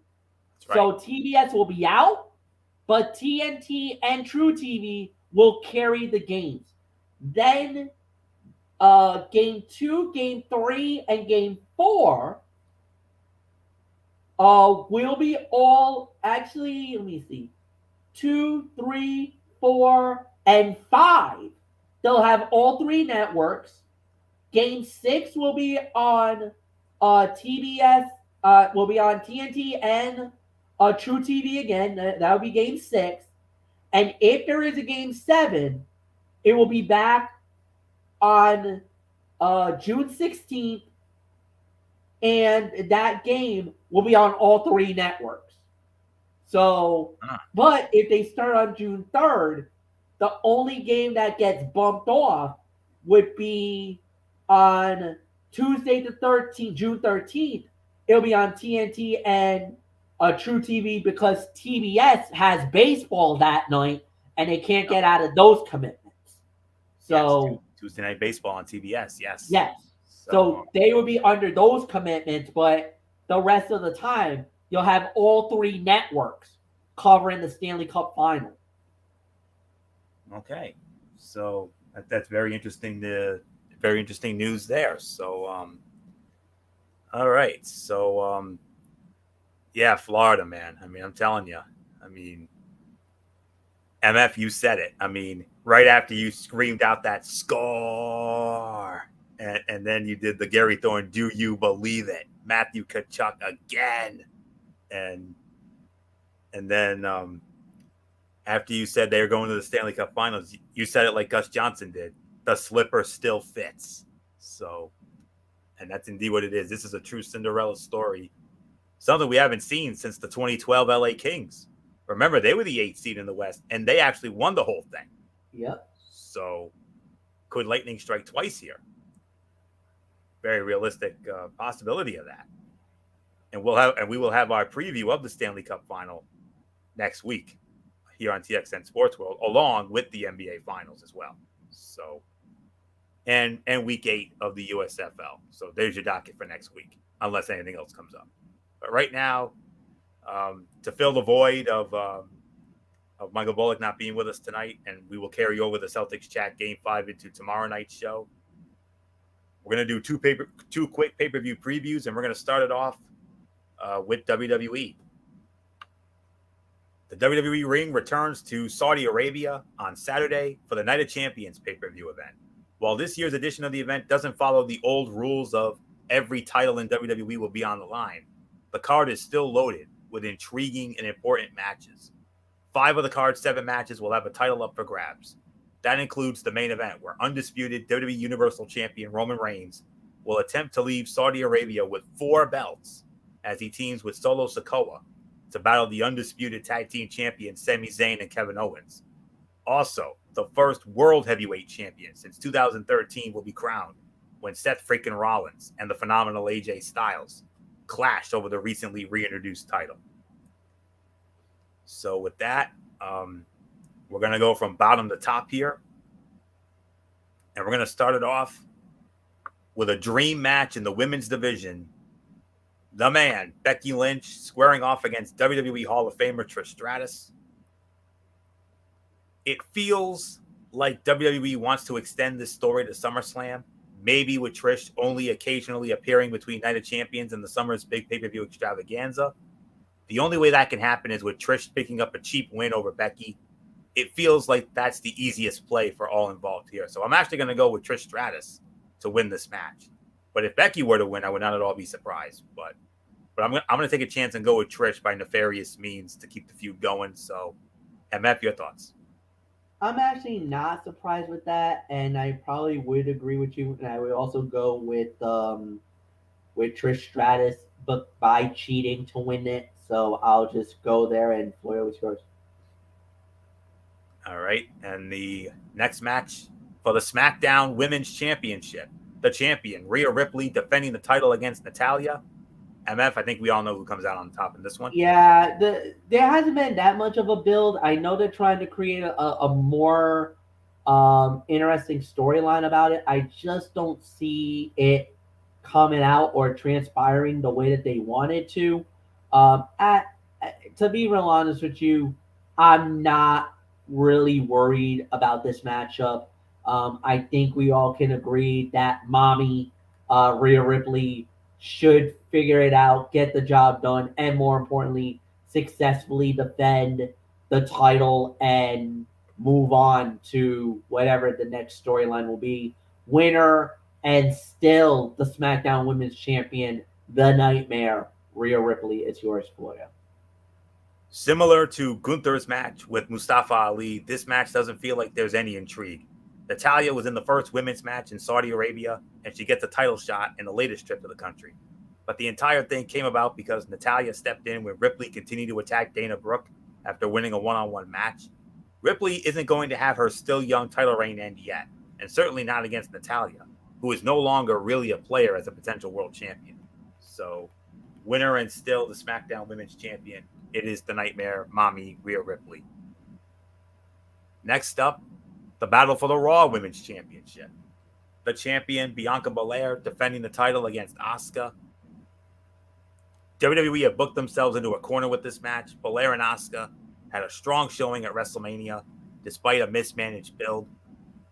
B: So TBS will be out, but TNT and True TV will carry the games. Then game 2, game 3, and game 4 will be all actually, let me see. 2, 3, 4, and 5. They'll have all three networks. Game 6 will be on TBS, will be on TNT and True TV again. That will be game 6. And if there is a game 7, it will be back on June 16th. And that game will be on all three networks. So, but if they start on June 3rd, the only game that gets bumped off would be on Tuesday the 13th, June 13th. It'll be on TNT and True TV because TBS has baseball that night and they can't get out of those commitments. So
A: yes, Tuesday Night Baseball on TBS, yes.
B: Yes. So they will be under those commitments, but the rest of the time, you'll have all three networks covering the Stanley Cup final.
A: Okay, so that's very interesting. Very interesting news there. So, all right. So, yeah, Florida, man. I mean, I'm telling you. I mean, MF, you said it. I mean, right after you screamed out that score, and then you did the Gary Thorne, do you believe it? Matthew Tkachuk again, and then after you said they were going to the Stanley Cup Finals, you said it like Gus Johnson did. The slipper still fits. So, and that's indeed what it is. This is a true Cinderella story. Something we haven't seen since the 2012 LA Kings. Remember, they were the 8th seed in the West, and they actually won the whole thing.
B: Yep.
A: So, could lightning strike twice here? Very realistic possibility of that. And we will have our preview of the Stanley Cup Final next week here on TXN Sports World, along with the NBA Finals as well. So, and week 8 of the USFL. So there's your docket for next week, unless anything else comes up. But right now, to fill the void of Michael Bullock not being with us tonight, and we will carry over the Celtics chat Game 5 into tomorrow night's show. We're going to do two quick pay-per-view previews, and we're going to start it off with WWE. The WWE ring returns to Saudi Arabia on Saturday for the Night of Champions pay-per-view event. While this year's edition of the event doesn't follow the old rules of every title in WWE will be on the line, the card is still loaded with intriguing and important matches. 5 of the card's 7 matches will have a title up for grabs. That includes the main event, where undisputed WWE Universal Champion Roman Reigns will attempt to leave Saudi Arabia with 4 belts as he teams with Solo Sikoa to battle the undisputed tag team champions Sami Zayn and Kevin Owens. Also, the first World Heavyweight Champion since 2013 will be crowned when Seth freaking Rollins and the phenomenal AJ Styles clashed over the recently reintroduced title. So with that, we're going to go from bottom to top here. And we're going to start it off with a dream match in the women's division. The man, Becky Lynch, squaring off against WWE Hall of Famer Trish Stratus. It feels like WWE wants to extend this story to SummerSlam, maybe with Trish only occasionally appearing between Night of Champions and the summer's big pay-per-view extravaganza. The only way that can happen is with Trish picking up a cheap win over Becky. It feels like that's the easiest play for all involved here. So I'm actually going to go with Trish Stratus to win this match. But if Becky were to win, I would not at all be surprised. But I'm going to take a chance and go with Trish by nefarious means to keep the feud going. So, MF, your thoughts?
B: I'm actually not surprised with that, and I probably would agree with you. And I would also go with Trish Stratus, but by cheating to win it. So I'll just go there, and Floyd, what's yours?
A: All right. And the next match for the SmackDown Women's Championship. The champion, Rhea Ripley, defending the title against Natalya. MF, I think we all know who comes out on top in this one.
B: Yeah, there hasn't been that much of a build. I know they're trying to create a more interesting storyline about it. I just don't see it coming out or transpiring the way that they wanted to. To be real honest with you, I'm not really worried about this matchup. I think we all can agree that mommy Rhea Ripley should figure it out, get the job done, and more importantly, successfully defend the title and move on to whatever the next storyline will be. Winner and still the SmackDown Women's Champion, the Nightmare, Rhea Ripley. It's yours, Floyd.
A: Similar to Gunther's match with Mustafa Ali, this match doesn't feel like there's any intrigue. Natalya was in the first women's match in Saudi Arabia, and she gets a title shot in the latest trip to the country. But the entire thing came about because Natalya stepped in when Ripley continued to attack Dana Brooke after winning a one-on-one match. Ripley isn't going to have her still young title reign end yet, and certainly not against Natalya, who is no longer really a player as a potential world champion. So, winner and still the SmackDown Women's Champion, it is the Nightmare, Mommy Rhea Ripley. Next up, the battle for the Raw Women's Championship. The champion, Bianca Belair, defending the title against Asuka. WWE have booked themselves into a corner with this match. Belair and Asuka had a strong showing at WrestleMania, despite a mismanaged build.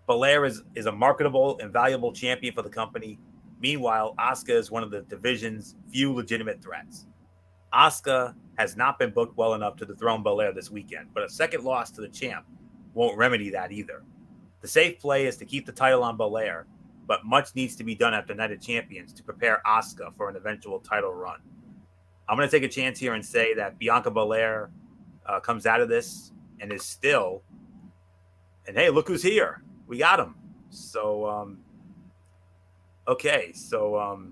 A: Belair is a marketable and valuable champion for the company. Meanwhile, Asuka is one of the division's few legitimate threats. Asuka has not been booked well enough to dethrone Belair this weekend, but a second loss to the champ won't remedy that either. The safe play is to keep the title on Belair, but much needs to be done after Night of Champions to prepare Asuka for an eventual title run. I'm going to take a chance here and say that Bianca Belair comes out of this and is still, and hey, look who's here. We got him. So, okay. So,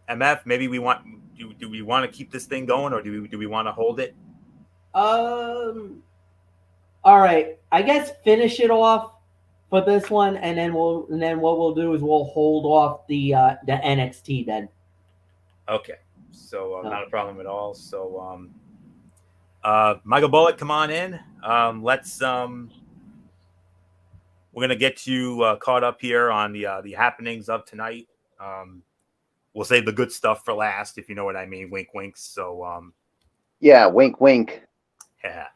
A: MF, maybe do we want to keep this thing going, or do we want to hold it?
B: All right. I guess finish it off for this one, and then what we'll do is we'll hold off the NXT then.
A: Okay. So not a problem at all. So Michael Bullock, come on in. We're gonna get you caught up here on the happenings of tonight. We'll save the good stuff for last, if you know what I mean. Wink, wink. So
C: yeah, wink, wink.
A: Yeah.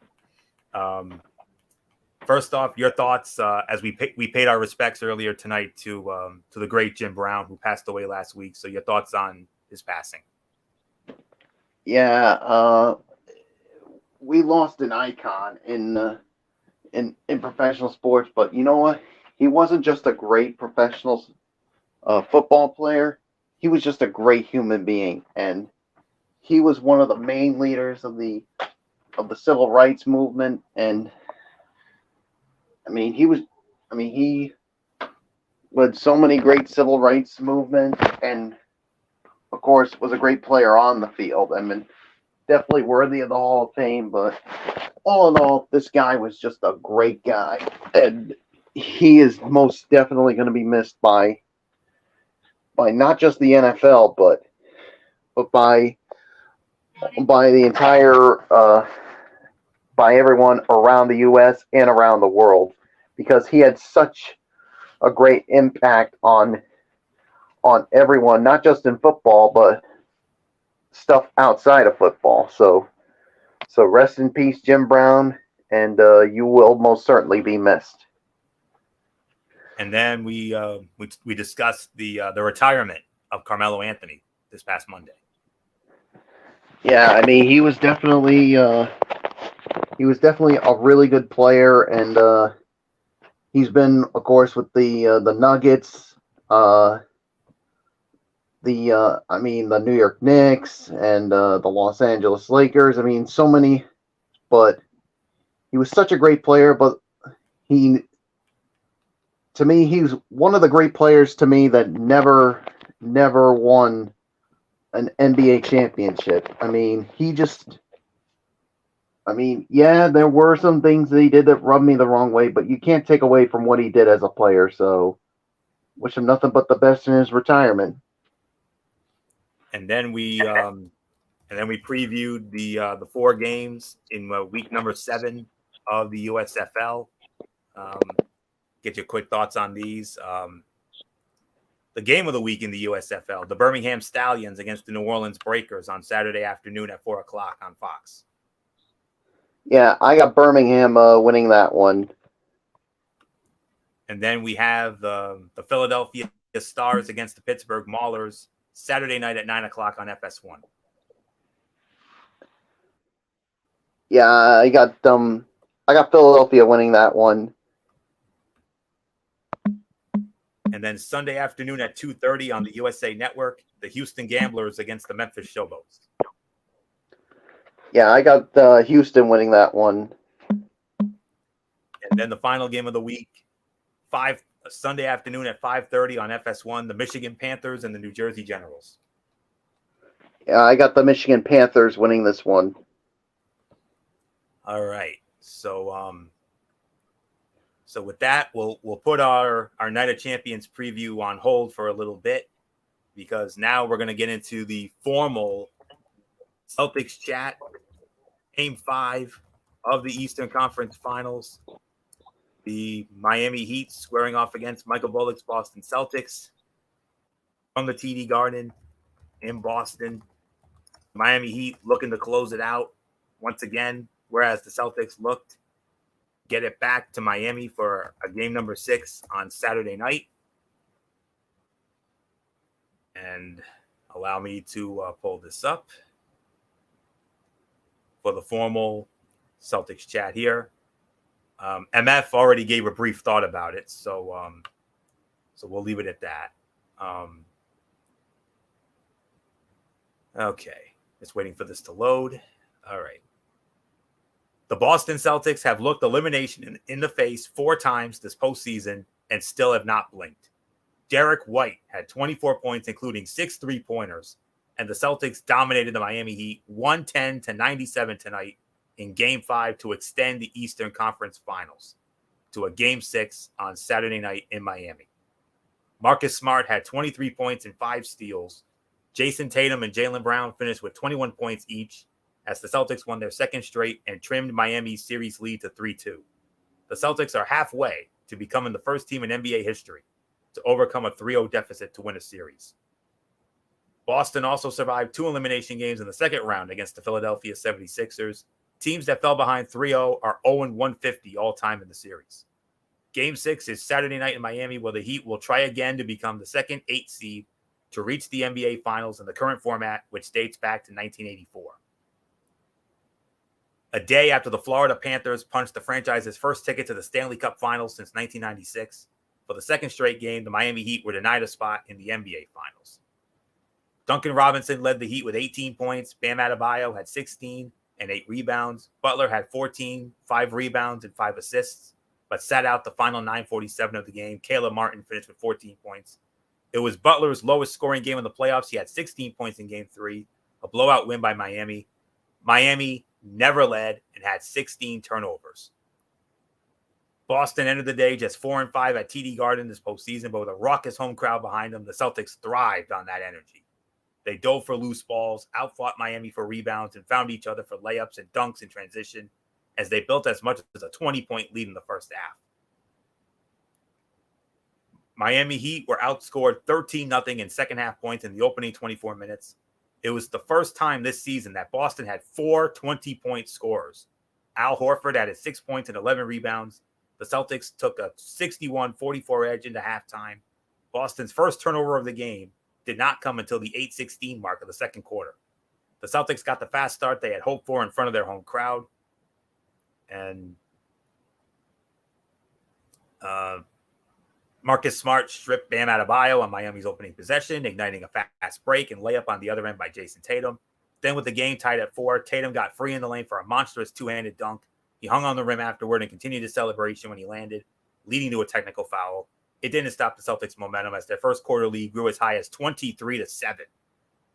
A: First off, your thoughts as we paid our respects earlier tonight to the great Jim Brown, who passed away last week. So your thoughts on his passing?
C: Yeah, we lost an icon in professional sports, but you know what? He wasn't just a great professional football player. he was just a great human being, and he was one of the main leaders of the civil rights movement. And he led so many great civil rights movements, and of course was a great player on the field. I mean, definitely worthy of the Hall of Fame. But all in all, this guy was just a great guy, and he is most definitely going to be missed by not just the NFL, but by the entire by everyone around the U.S. and around the world, because he had such a great impact on everyone, not just in football, but stuff outside of football. So rest in peace, Jim Brown, and you will most certainly be missed.
A: And then we discussed the retirement of Carmelo Anthony this past Monday.
C: Yeah, I mean, he was definitely a really good player, and he's been, of course, with the Nuggets, the New York Knicks, and the Los Angeles Lakers. I mean, so many, but he was such a great player. But he's one of the great players to me that never won an NBA championship. Yeah, there were some things that he did that rubbed me the wrong way, but you can't take away from what he did as a player. So, wish him nothing but the best in his retirement.
A: And then we previewed the 4 games in week number 7 of the USFL. Get your quick thoughts on these. The game of the week in the USFL, the Birmingham Stallions against the New Orleans Breakers on Saturday afternoon at 4:00 on Fox.
C: Yeah, I got Birmingham winning that one.
A: And then we have the Philadelphia Stars against the Pittsburgh Maulers Saturday night at 9:00 on FS1.
C: Yeah, I got Philadelphia winning that one.
A: And then Sunday afternoon at 2:30 on the USA Network, the Houston Gamblers against the Memphis Showboats.
C: Yeah, I got Houston winning that one.
A: And then the final game of the week, Sunday afternoon at 5:30 on FS1, the Michigan Panthers and the New Jersey Generals.
C: Yeah, I got the Michigan Panthers winning this one.
A: All right. So with that, we'll put our Night of Champions preview on hold for a little bit, because now we're going to get into the formal Celtics chat, Game 5 of the Eastern Conference Finals. The Miami Heat squaring off against Michael Bullock's Boston Celtics from the TD Garden in Boston. Miami Heat looking to close it out once again, whereas the Celtics looked get it back to Miami for a game number 6 on Saturday night. And allow me to pull this up for the formal Celtics chat here. MF already gave a brief thought about it, so we'll leave it at that. Okay, just waiting for this to load. All right. The Boston Celtics have looked elimination in the face 4 times this postseason and still have not blinked. Derek White had 24 points, including 6 3-pointers, and the Celtics dominated the Miami Heat 110-97 tonight in Game 5 to extend the Eastern Conference Finals to a Game 6 on Saturday night in Miami. Marcus Smart had 23 points and 5 steals. Jason Tatum and Jaylen Brown finished with 21 points each, as the Celtics won their second straight and trimmed Miami's series lead to 3-2. The Celtics are halfway to becoming the first team in NBA history to overcome a 3-0 deficit to win a series. Boston also survived 2 elimination games in the second round against the Philadelphia 76ers. Teams that fell behind 3-0 are 0-150 all-time in the series. Game 6 is Saturday night in Miami, where the Heat will try again to become the second 8 seed to reach the NBA Finals in the current format, which dates back to 1984. A day after the Florida Panthers punched the franchise's first ticket to the Stanley Cup Finals since 1996, for the second straight game, the Miami Heat were denied a spot in the NBA Finals. Duncan Robinson led the Heat with 18 points. Bam Adebayo had 16 and 8 rebounds. Butler had 14, 5 rebounds, and 5 assists, but sat out the final 9:47 of the game. Caleb Martin finished with 14 points. It was Butler's lowest scoring game in the playoffs. He had 16 points in game 3, a blowout win by Miami. Miami never led and had 16 turnovers. Boston ended the day just 4-5 at TD Garden this postseason, but with a raucous home crowd behind them, the Celtics thrived on that energy. They dove for loose balls, outfought Miami for rebounds, and found each other for layups and dunks in transition as they built as much as a 20-point lead in the first half. Miami Heat were outscored 13-0 in second half points in the opening 24 minutes. It was the first time this season that Boston had 4 20-point scorers. Al Horford added 6 points and 11 rebounds. The Celtics took a 61-44 edge into halftime. Boston's first turnover of the game did not come until the 8:16 mark of the second quarter. The Celtics got the fast start they had hoped for in front of their home crowd. And Marcus Smart stripped Bam Adebayo on Miami's opening possession, igniting a fast break and layup on the other end by Jason Tatum. Then with the game tied at 4, Tatum got free in the lane for a monstrous two-handed dunk. He hung on the rim afterward and continued his celebration when he landed, leading to a technical foul. It didn't stop the Celtics' momentum as their first quarter lead grew as high as 23-7.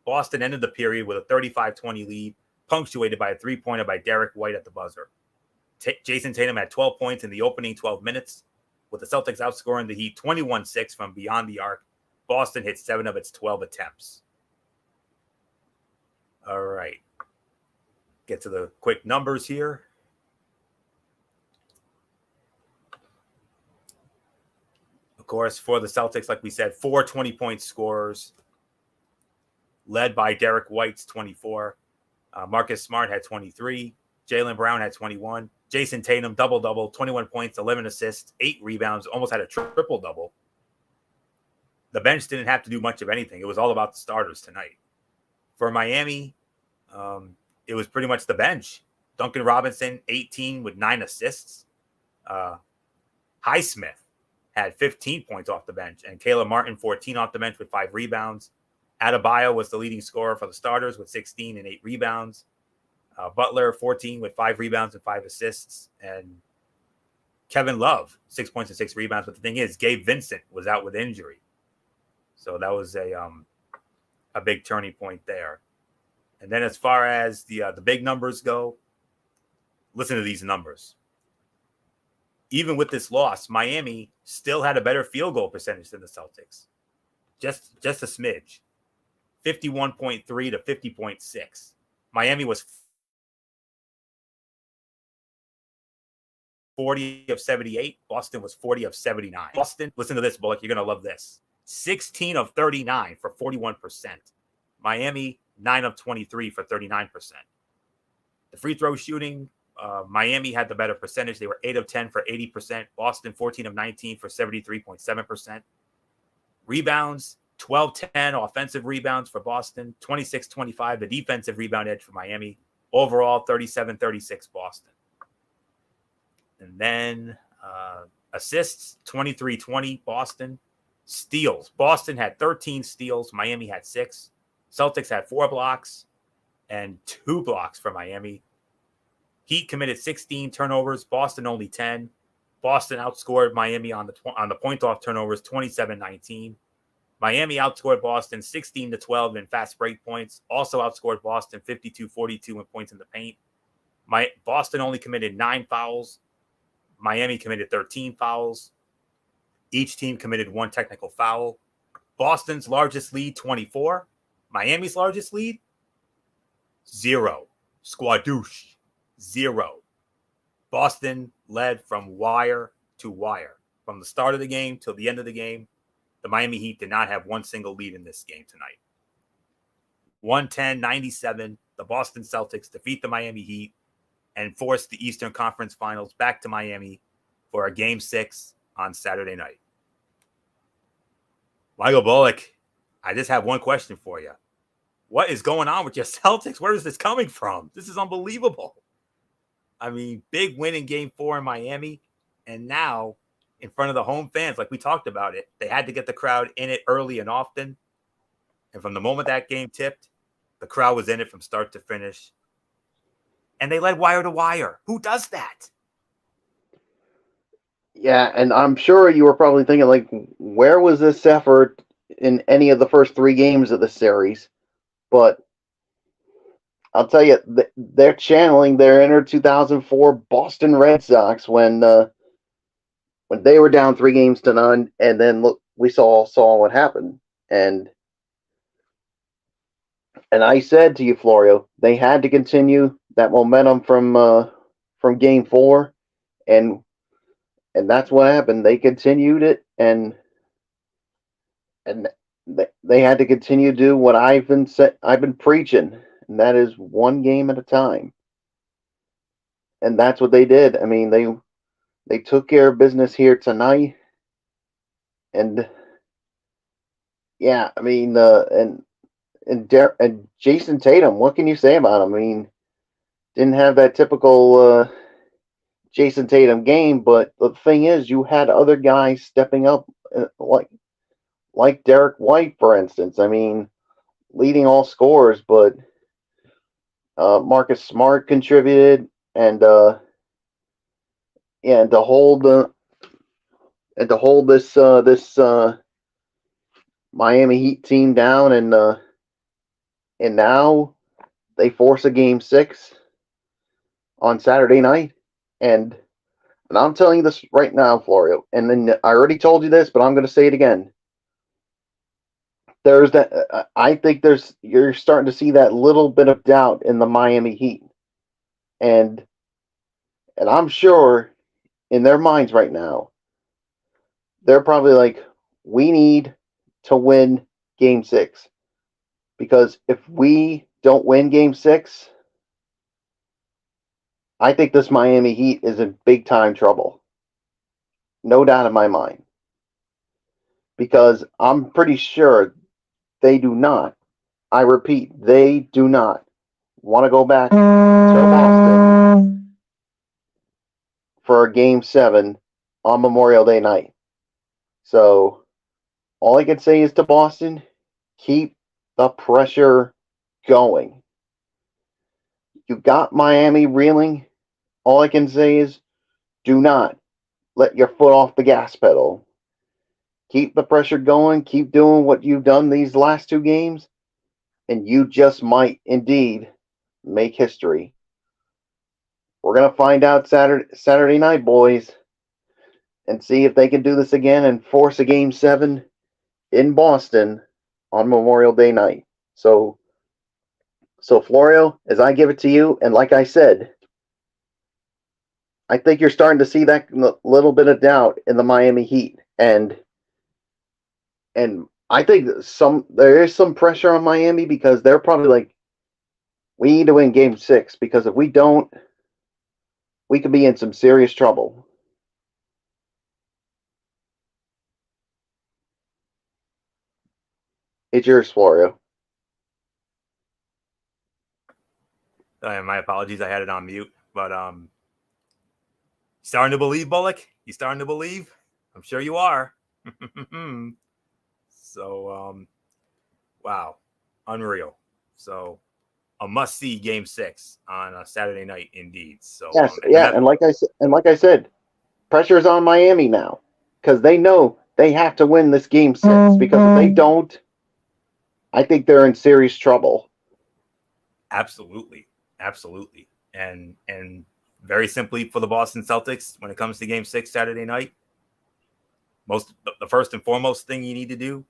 A: Boston ended the period with a 35-20 lead, punctuated by a three-pointer by Derek White at the buzzer. Jason Tatum had 12 points in the opening 12 minutes, with the Celtics outscoring the Heat 21-6 from beyond the arc. Boston hit 7 of its 12 attempts. All right. Get to the quick numbers here. Of course, for the Celtics, like we said, 4 20-point scorers, led by Derek White's 24. Marcus Smart had 23. Jaylen Brown had 21. Jason Tatum, double-double, 21 points, 11 assists, 8 rebounds, almost had a triple-double. The bench didn't have to do much of anything. It was all about the starters tonight. For Miami, it was pretty much the bench. Duncan Robinson, 18 with 9 assists. Highsmith had 15 points off the bench, and Caleb Martin, 14 off the bench with 5 rebounds. Adebayo was the leading scorer for the starters with 16 and 8 rebounds. Butler, 14 with 5 rebounds and 5 assists. And Kevin Love, 6 points and 6 rebounds. But the thing is, Gabe Vincent was out with injury. So that was a big turning point there. And then as far as the big numbers go, listen to these numbers. Even with this loss, Miami still had a better field goal percentage than the Celtics. Just a smidge. 51.3 to 50.6. Miami was 40 of 78. Boston was 40 of 79. Boston, listen to this, Bullock. You're going to love this. 16 of 39 for 41%. Miami, 9 of 23 for 39%. The free throw shooting, Miami had the better percentage. They were 8 of 10 for 80%. Boston, 14 of 19 for 73.7%. Rebounds, 12-10 offensive rebounds for Boston, 26-25 the defensive rebound edge for Miami. Overall, 37-36 Boston. And then assists, 23-20 Boston. Steals, Boston had 13 steals. Miami had 6. Celtics had 4 blocks and 2 blocks for Miami. Heat committed 16 turnovers. Boston only 10. Boston outscored Miami on the point-off turnovers 27-19. Miami outscored Boston 16-12 in fast break points. Also outscored Boston 52-42 in points in the paint. Boston only committed 9 fouls. Miami committed 13 fouls. Each team committed 1 technical foul. Boston's largest lead, 24. Miami's largest lead, 0. Squadouche, 0. Boston led from wire to wire. From the start of the game till the end of the game, the Miami Heat did not have one single lead in this game tonight. 110-97, the Boston Celtics defeat the Miami Heat and force the Eastern Conference Finals back to Miami for a Game 6 on Saturday night. Michael Bullock, I just have one question for you. What is going on with your Celtics? Where is this coming from? This is unbelievable. I mean, big win in Game 4 in Miami, and now in front of the home fans, like we talked about it, they had to get the crowd in it early and often. And from the moment that game tipped, the crowd was in it from start to finish. And they led wire to wire. Who does that?
C: Yeah, and I'm sure you were probably thinking, like, where was this effort in any of the first 3 games of the series? But I'll tell you, they're channeling their inner 2004 Boston Red Sox when they were down 3 games to none, and then look, we saw what happened. And I said to you, Florio, they had to continue that momentum from Game 4, and that's what happened. They continued it, and they had to continue to do what I've been preaching, and that is one game at a time. And that's what they did. I mean, they took care of business here tonight, and yeah, I mean, and Jason Tatum, what can you say about him? I mean, didn't have that typical Jason Tatum game, but the thing is, you had other guys stepping up, like Derek White, for instance. I mean, leading all scorers, but Marcus Smart contributed, and yeah, and to hold this Miami Heat team down, and now they force a Game 6 on Saturday night, and I'm telling you this right now, Florio, and then I already told you this, but I'm going to say it again. There's that. I think you're starting to see that little bit of doubt in the Miami Heat, and I'm sure in their minds right now, they're probably like, we need to win Game 6, because if we don't win Game 6, I think this Miami Heat is in big time trouble. No doubt in my mind, because I'm pretty sure they do not. I repeat, they do not want to go back to Boston for a Game 7 on Memorial Day night. So all I can say is to Boston, keep the pressure going. You got Miami reeling. All I can say is do not let your foot off the gas pedal. Keep the pressure going. Keep doing what you've done these last 2 games, and you just might indeed make history. We're going to find out Saturday night, boys, and see if they can do this again and force a Game 7 in Boston on Memorial Day night. So Florio, as I give it to you, and like I said, I think you're starting to see that little bit of doubt in the Miami Heat, and I think there is some pressure on Miami, because they're probably like, we need to win Game 6, because if we don't, we could be in some serious trouble. It's yours, Florio.
A: My apologies, I had it on mute. But starting to believe, Bullock? You starting to believe? I'm sure you are. So, wow, unreal. So, a must-see Game 6 on a Saturday night, indeed. So,
C: yes, and like I said, pressure's on Miami now, because they know they have to win this Game 6. Because if they don't, I think they're in serious trouble.
A: Absolutely, and very simply for the Boston Celtics, when it comes to Game 6 Saturday night, the first and foremost thing you need to do,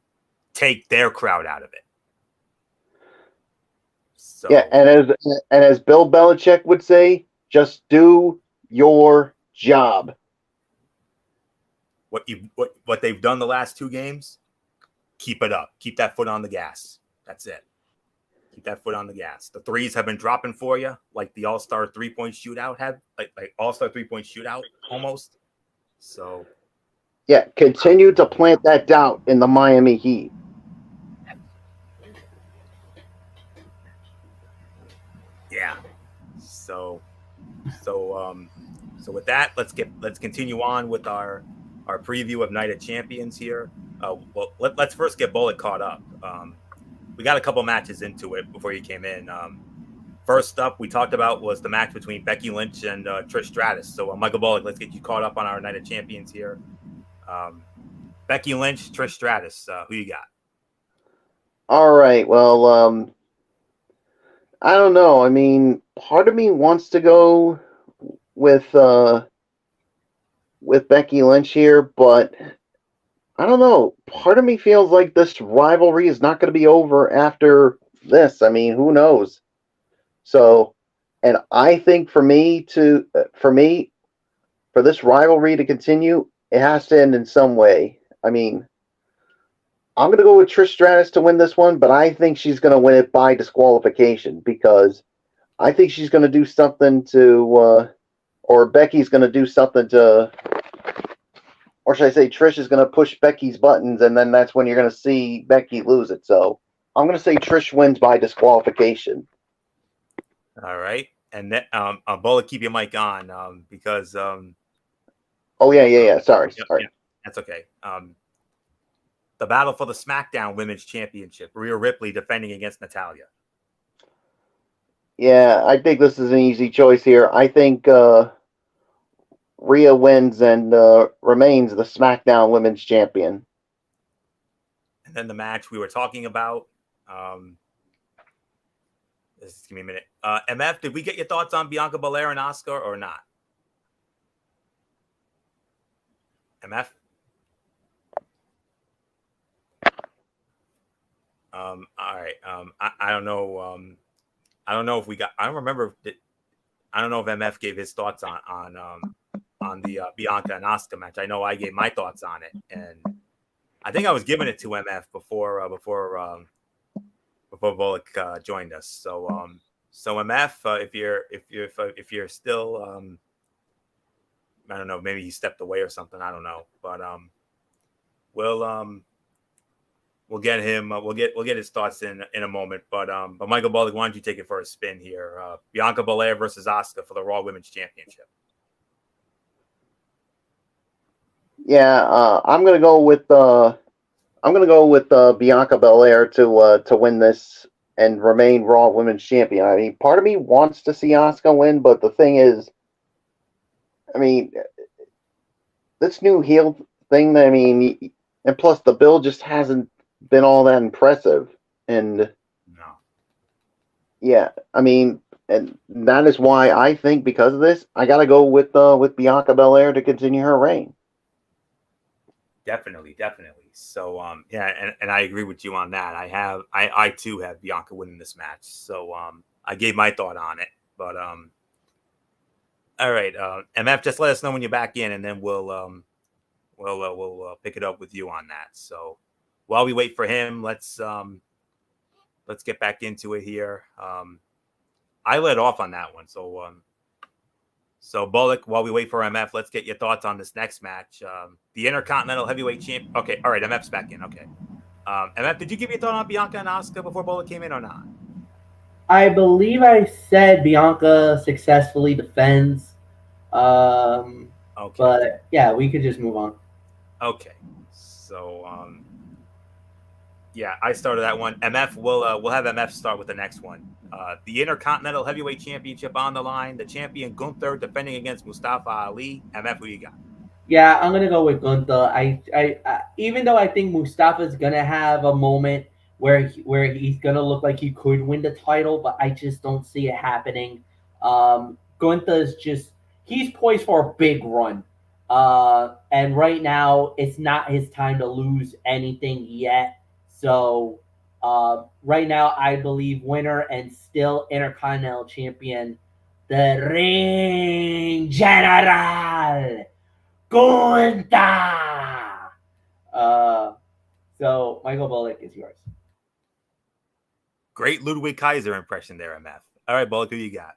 A: take their crowd out of it. So,
C: yeah, and as Bill Belichick would say, just do your job.
A: What they've done the last 2 games, keep it up. Keep that foot on the gas. That's it. Keep that foot on the gas. The threes have been dropping for you, like the All-Star 3-point shootout had, like All-Star 3-point shootout almost. So,
C: yeah, continue to plant that doubt in the Miami Heat.
A: Yeah. So with that, let's continue on with our preview of Night of Champions here. Well, let's first get Bullock caught up. we got a couple matches into it before you came in. First up, we talked about was the match between Becky Lynch and Trish Stratus. So, Michael Bullock, let's get you caught up on our Night of Champions here. Becky Lynch, Trish Stratus. Who you got?
C: All right. Well, I don't know. I mean, part of me wants to go with Becky Lynch here, but I don't know. Part of me feels like this rivalry is not going to be over after this. I mean, who knows? So, and I think for this rivalry to continue, it has to end in some way. I mean, I'm going to go with Trish Stratus to win this one, but I think she's going to win it by disqualification because I think she's going to do something to, or Becky's going to do something to, or should I say Trish is going to push Becky's buttons, and then that's when you're going to see Becky lose it. So I'm going to say Trish wins by disqualification.
A: All right. And then, Bullock, keep your mic on because.
C: Oh, yeah. Sorry.
A: Yeah, that's okay. The battle for the SmackDown Women's Championship. Rhea Ripley defending against Natalya.
C: Yeah, I think this is an easy choice here. I think Rhea wins and remains the SmackDown Women's Champion.
A: And then the match we were talking about. Just give me a minute. MF, did we get your thoughts on Bianca Belair and Asuka or not? MF? All right. I don't know. I don't know if we got. I don't remember. I don't know if MF gave his thoughts on the Bianca and Asuka match. I know I gave my thoughts on it, and I think I was giving it to MF before Bullock joined us. So MF, if you're still I don't know, maybe he stepped away or something. I don't know, but we'll get him. We'll get his thoughts in a moment. But Michael Bullock, why don't you take it for a spin here? Bianca Belair versus Asuka for the Raw Women's Championship.
C: Yeah, I'm gonna go with Bianca Belair to win this and remain Raw Women's Champion. I mean, part of me wants to see Asuka win, but the thing is, I mean, this new heel thing. I mean, and plus the build just hasn't been all that impressive. And
A: no,
C: yeah, I mean, and that is why I think because of this, I got to go with Bianca Belair to continue her reign.
A: Definitely. So yeah, and I agree with you on that. I too have Bianca winning this match. So I gave my thought on it, but all right, MF, just let us know when you're back in, and then we'll pick it up with you on that. So while we wait for him, let's get back into it here. I led off on that one, so Bullock, while we wait for MF, let's get your thoughts on this next match. The Intercontinental Heavyweight Champ. Okay, all right, MF's back in. Okay, MF, did you give your thought on Bianca and Asuka before Bullock came in or not?
B: I believe I said Bianca successfully defends. Okay. But yeah, we could just move on.
A: Okay. So yeah, I started that one. MF we'll have MF start with the next one. The Intercontinental Heavyweight Championship on the line. The champion Gunther defending against Mustafa Ali. MF, who you got?
B: Yeah, I'm gonna go with Gunther. I even though I think Mustafa's gonna have a moment where he's gonna look like he could win the title, but I just don't see it happening. Gunther's he's poised for a big run, and right now it's not his time to lose anything yet. So right now I believe winner and still Intercontinental Champion, the Ring General Gunther. So Michael Bullock is yours.
A: Great Ludwig Kaiser impression there, MF. All right, Bullock, who you got?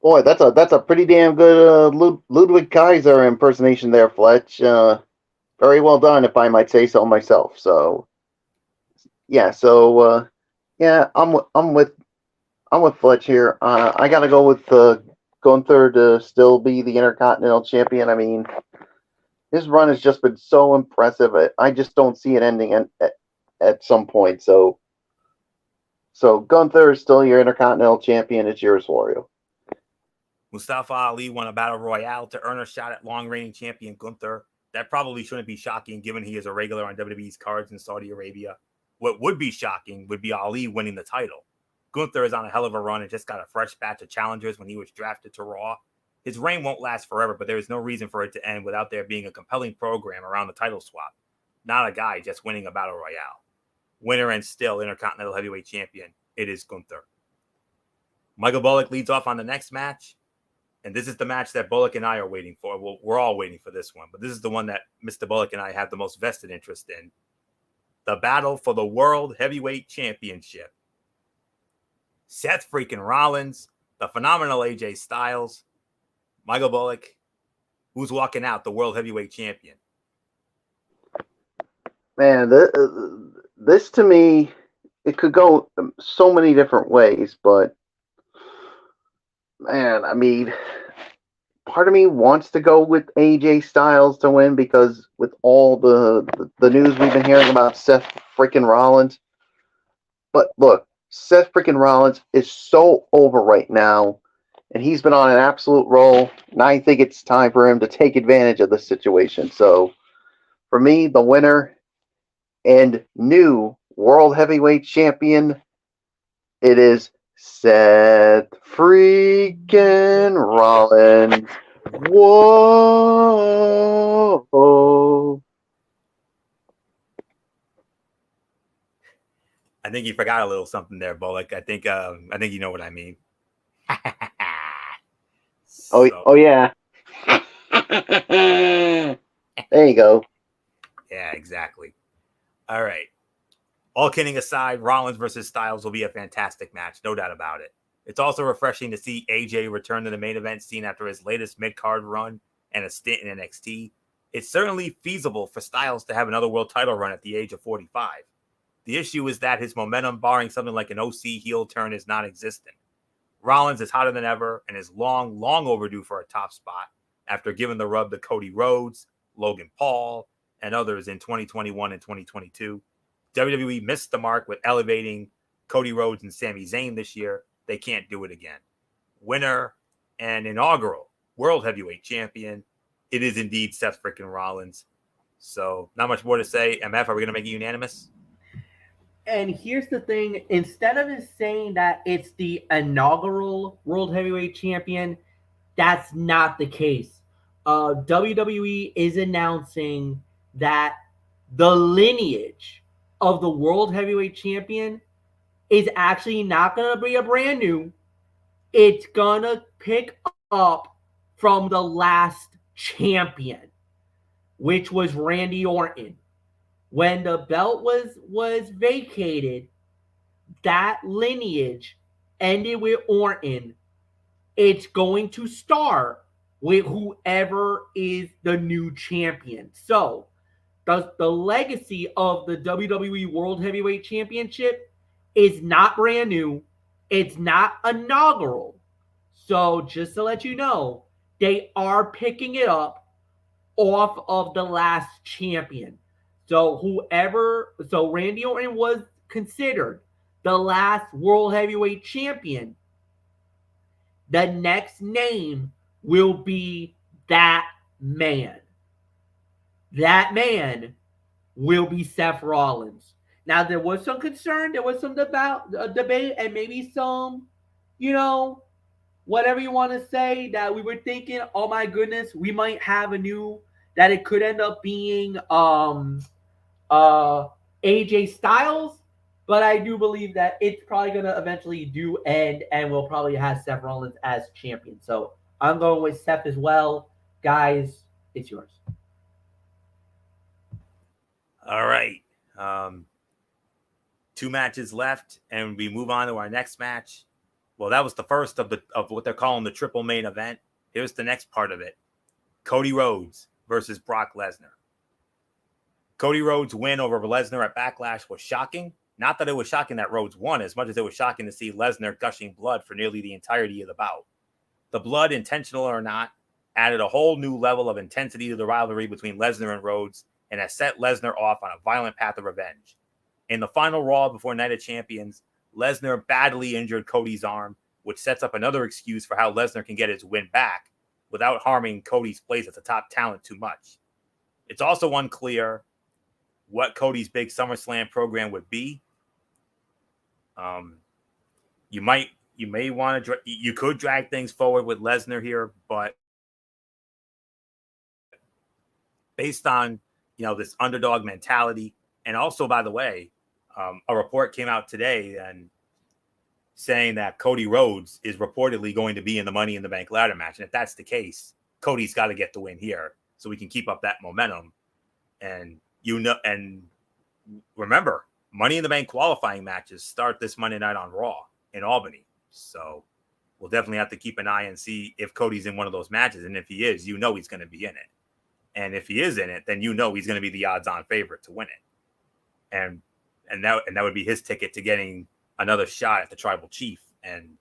C: Boy, that's a pretty damn good Ludwig Kaiser impersonation there, Fletch. Very well done, if I might say so myself. So, yeah. So, yeah, I'm with Fletch here. I got to go with Gunther to still be the Intercontinental Champion. I mean, his run has just been so impressive. I just don't see it ending at some point. So So Gunther is still your Intercontinental Champion. It's yours, Wario.
A: Mustafa Ali won a battle royale to earn a shot at long-reigning champion Gunther. That probably shouldn't be shocking given he is a regular on WWE's cards in Saudi Arabia. What would be shocking would be Ali winning the title. Gunther is on a hell of a run and just got a fresh batch of challengers when he was drafted to Raw. His reign won't last forever, but there is no reason for it to end without there being a compelling program around the title swap. Not a guy just winning a battle royale. Winner and still Intercontinental Heavyweight Champion, it is Gunther. Michael Bullock leads off on the next match. And this is the match that Bullock and I are waiting for. Well, we're all waiting for this one, but this is the one that Mr. Bullock and I have the most vested interest in. The battle for the World Heavyweight Championship. Seth freaking Rollins, the phenomenal AJ Styles, Michael Bullock, who's walking out the World Heavyweight Champion.
C: Man, this to me, it could go so many different ways, but man, I mean, part of me wants to go with AJ Styles to win because with all the news we've been hearing about Seth freaking Rollins. But look, Seth freaking Rollins is so over right now, and he's been on an absolute roll, and I think it's time for him to take advantage of the situation. So, for me, the winner and new World Heavyweight Champion, it is Seth freaking Rollins. Whoa.
A: I think you forgot a little something there, Bullock. I think you know what I mean.
C: Oh yeah. There you go.
A: Yeah, exactly. All right. All kidding aside, Rollins versus Styles will be a fantastic match, no doubt about it. It's also refreshing to see AJ return to the main event scene after his latest mid-card run and a stint in NXT. It's certainly feasible for Styles to have another world title run at the age of 45. The issue is that his momentum, barring something like an OC heel turn, is non-existent. Rollins is hotter than ever and is long overdue for a top spot after giving the rub to Cody Rhodes, Logan Paul, and others in 2021 and 2022. WWE missed the mark with elevating Cody Rhodes and Sami Zayn this year. They can't do it again. Winner and inaugural World Heavyweight Champion, it is indeed Seth freaking Rollins. So not much more to say. MF, are we going to make it unanimous?
B: And here's the thing. Instead of it saying that it's the inaugural World Heavyweight Champion, that's not the case. WWE is announcing that the lineage of the World Heavyweight Champion is actually not going to be a brand new. It's going to pick up from the last champion, which was Randy Orton. When the belt was vacated, that lineage ended with Orton. It's going to start with whoever is the new champion. So, the legacy of the WWE World Heavyweight Championship is not brand new. It's not inaugural. So, just to let you know, they are picking it up off of the last champion. So Randy Orton was considered the last World Heavyweight Champion. The next name will be that man. That man will be Seth Rollins. Now, there was some concern, there was some debate, and maybe some, whatever you want to say, that we were thinking, oh my goodness, we might have that it could end up being AJ Styles, but I do believe that it's probably going to eventually do end, and we'll probably have Seth Rollins as champion. So I'm going with Seth as well. Guys, it's yours.
A: All right. 2 matches left, and we move on to our next match. Well, that was the first of what they're calling the triple main event. Here's the next part of it. Cody Rhodes versus Brock Lesnar. Cody Rhodes' win over Lesnar at Backlash was shocking. Not that it was shocking that Rhodes won, as much as it was shocking to see Lesnar gushing blood for nearly the entirety of the bout. The blood, intentional or not, added a whole new level of intensity to the rivalry between Lesnar and Rhodes and has set Lesnar off on a violent path of revenge. In the final Raw before Night of Champions, Lesnar badly injured Cody's arm, which sets up another excuse for how Lesnar can get his win back without harming Cody's place as a top talent too much. It's also unclear what Cody's big SummerSlam program would be. You may want to, you could drag things forward with Lesnar here, but based on, this underdog mentality, and also, by the way, a report came out today and saying that Cody Rhodes is reportedly going to be in the Money in the Bank ladder match. And if that's the case, Cody's got to get the win here so we can keep up that momentum. And remember, Money in the Bank qualifying matches start this Monday night on Raw in Albany. So we'll definitely have to keep an eye and see if Cody's in one of those matches. And if he is, he's going to be in it. And if he is in it, then he's going to be the odds-on favorite to win it. And that would be his ticket to getting another shot at the Tribal Chief and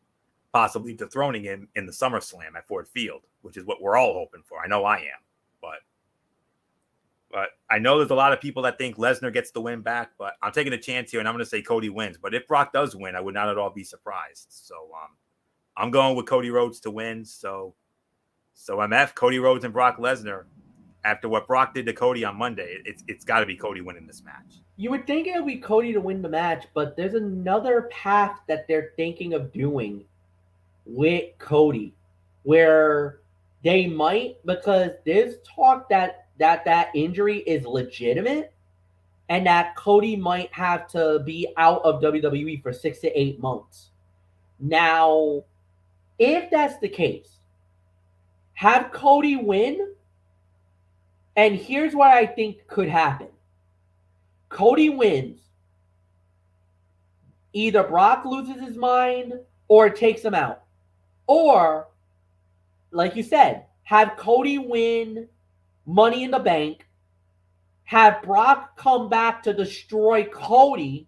A: possibly dethroning him in the SummerSlam at Ford Field, which is what we're all hoping for. I know I am, but I know there's a lot of people that think Lesnar gets the win back, but I'm taking a chance here and I'm going to say Cody wins. But if Brock does win, I would not at all be surprised. So I'm going with Cody Rhodes to win. So MF, Cody Rhodes and Brock Lesnar. After what Brock did to Cody on Monday, it's got to be Cody winning this match.
B: You would think it would be Cody to win the match, but there's another path that they're thinking of doing with Cody, where they might, because there's talk that injury is legitimate, and that Cody might have to be out of WWE for 6 to 8 months. Now, if that's the case, have Cody win. And here's what I think could happen. Cody wins. Either Brock loses his mind or takes him out. Or, like you said, have Cody win Money in the Bank. Have Brock come back to destroy Cody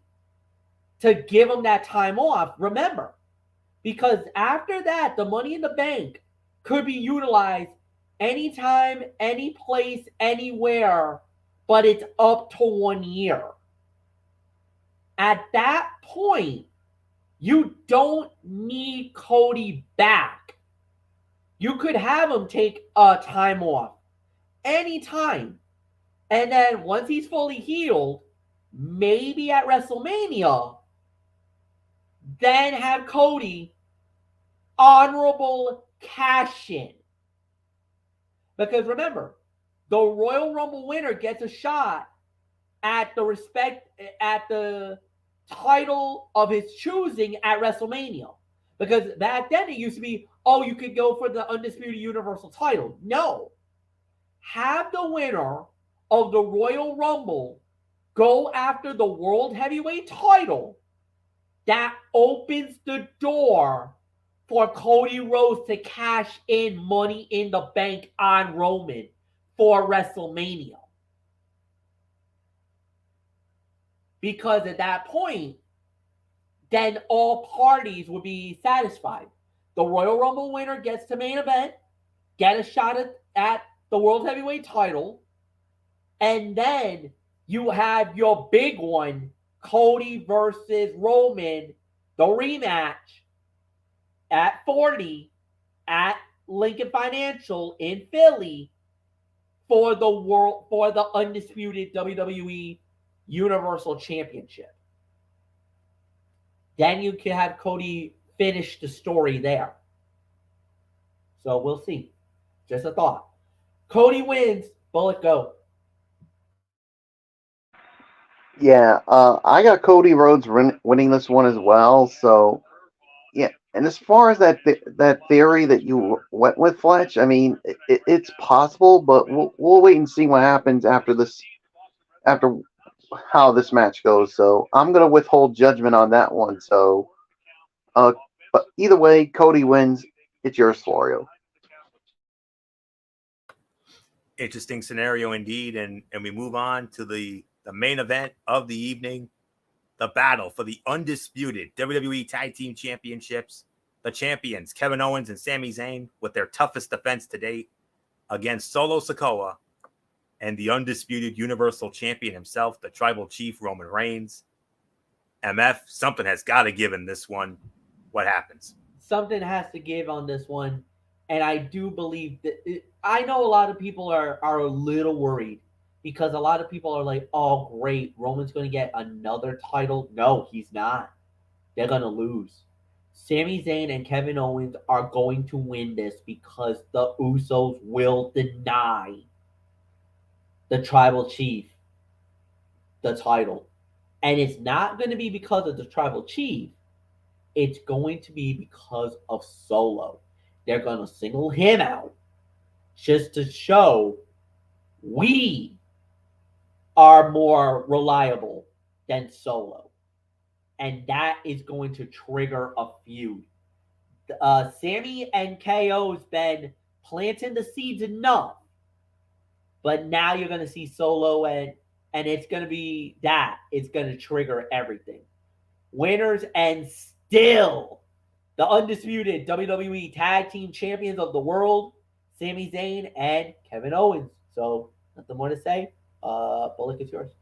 B: to give him that time off. Remember, because after that, the Money in the Bank could be utilized anytime, any place, anywhere, but it's up to 1 year. At that point, you don't need Cody back. You could have him take a time off anytime. And then once he's fully healed, maybe at WrestleMania, then have Cody honorable cash in. Because remember, the Royal Rumble winner gets a shot at the title of his choosing at WrestleMania. Because back then it used to be, you could go for the Undisputed Universal title. No. Have the winner of the Royal Rumble go after the World Heavyweight title. That opens the door for Cody Rhodes to cash in Money in the Bank on Roman for WrestleMania. Because at that point, then all parties would be satisfied. The Royal Rumble winner gets to main event, get a shot at the World Heavyweight title, and then you have your big one, Cody versus Roman, the rematch, at 40 at Lincoln Financial in Philly for the undisputed WWE Universal Championship. Then you can have Cody finish the story there. So we'll see. Just a thought. Cody wins. Bullet go.
C: Yeah, I got Cody Rhodes winning this one as well. So, yeah. And as far as that theory that you went with, Fletch, I mean, it's possible, but we'll wait and see what happens after how this match goes. So I'm gonna withhold judgment on that one. So, but either way, Cody wins. It's yours, Florio.
A: Interesting scenario indeed, and we move on to the main event of the evening. The battle for the undisputed WWE Tag Team Championships. The champions, Kevin Owens and Sami Zayn, with their toughest defense to date against Solo Sikoa and the undisputed Universal Champion himself, the Tribal Chief, Roman Reigns. MF, something has got to give in this one. What happens?
B: Something has to give on this one, and I do believe that I know a lot of people are a little worried because a lot of people are like, "Oh, great, Roman's going to get another title." No, he's not. They're going to lose. Sami Zayn and Kevin Owens are going to win this because the Usos will deny the tribal chief the title. And it's not going to be because of the tribal chief. It's going to be because of Solo. They're going to single him out just to show we are more reliable than Solo. And that is going to trigger a feud. Sammy and KO's been planting the seeds enough, but now you're going to see Solo and it's going to be that. It's going to trigger everything. Winners and still the undisputed WWE Tag Team Champions of the world, Sami Zayn and Kevin Owens. So nothing more to say. Bullock, it's yours.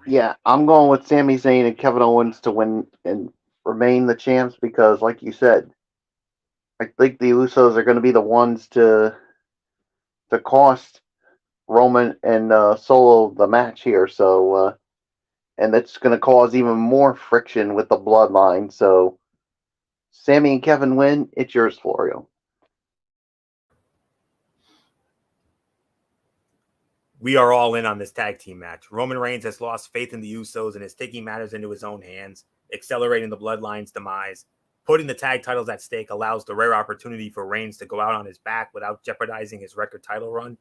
C: Yeah, I'm going with Sami Zayn and Kevin Owens to win and remain the champs because, like you said, I think the Usos are going to be the ones to cost Roman and Solo the match here. So, and that's going to cause even more friction with the bloodline. So, Sammy and Kevin win. It's yours, Florio.
A: We are all in on this tag team match. Roman Reigns has lost faith in the Usos and is taking matters into his own hands, accelerating the bloodline's demise. Putting the tag titles at stake allows the rare opportunity for Reigns to go out on his back without jeopardizing his record title run.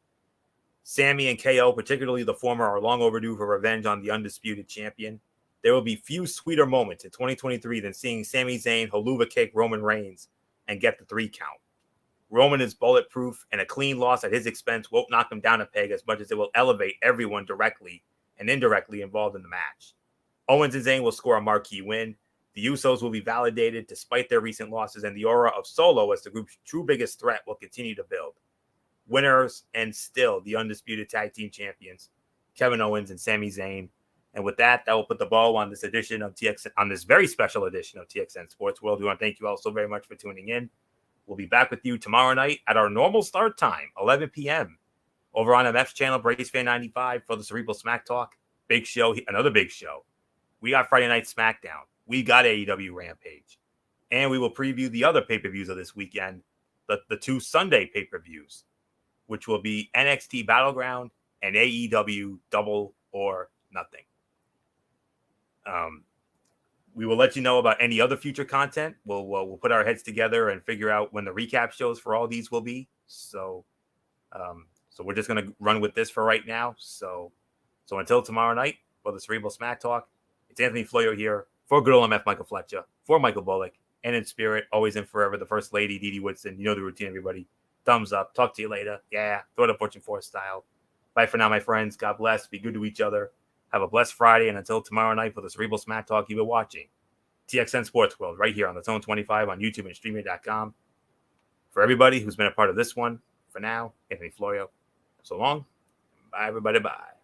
A: Sammy and KO, particularly the former, are long overdue for revenge on the undisputed champion. There will be few sweeter moments in 2023 than seeing Sami Zayn haluva kick Roman Reigns and get the 3 count. Roman is bulletproof, and a clean loss at his expense won't knock him down a peg as much as it will elevate everyone directly and indirectly involved in the match. Owens and Zayn will score a marquee win. The Usos will be validated despite their recent losses, and the aura of Solo as the group's true biggest threat will continue to build. Winners and still the undisputed tag team champions, Kevin Owens and Sami Zayn. And with that, that will put the bow on this edition of TXN, on this very special edition of TXN Sports World. We want to thank you all so very much for tuning in. We'll be back with you tomorrow night at our normal start time, 11 p.m. over on MF's channel, Braves Fan 95 for the Cerebral Smack Talk. Big show, another big show. We got Friday Night SmackDown. We got AEW Rampage. And we will preview the other pay-per-views of this weekend, the 2 Sunday pay-per-views, which will be NXT Battleground and AEW Double or Nothing. We will let you know about any other future content. We'll put our heads together and figure out when the recap shows for all these will be. So we're just going to run with this for right now. So until tomorrow night for the Cerebral Smack Talk, it's Anthony Florio here for good old MF Michael Fletcher, for Michael Bullock, and in spirit, always and forever, the First Lady, Dee Dee Woodson. You know the routine, everybody. Thumbs up. Talk to you later. Yeah, throw it up Fortune 4 style. Bye for now, my friends. God bless. Be good to each other. Have a blessed Friday, and until tomorrow night for the Cerebral Smack Talk, you've been watching TXN Sports World right here on the Zone 25 on YouTube and Streamer.com. For everybody who's been a part of this one, for now, Anthony Florio. So long. Bye, everybody. Bye.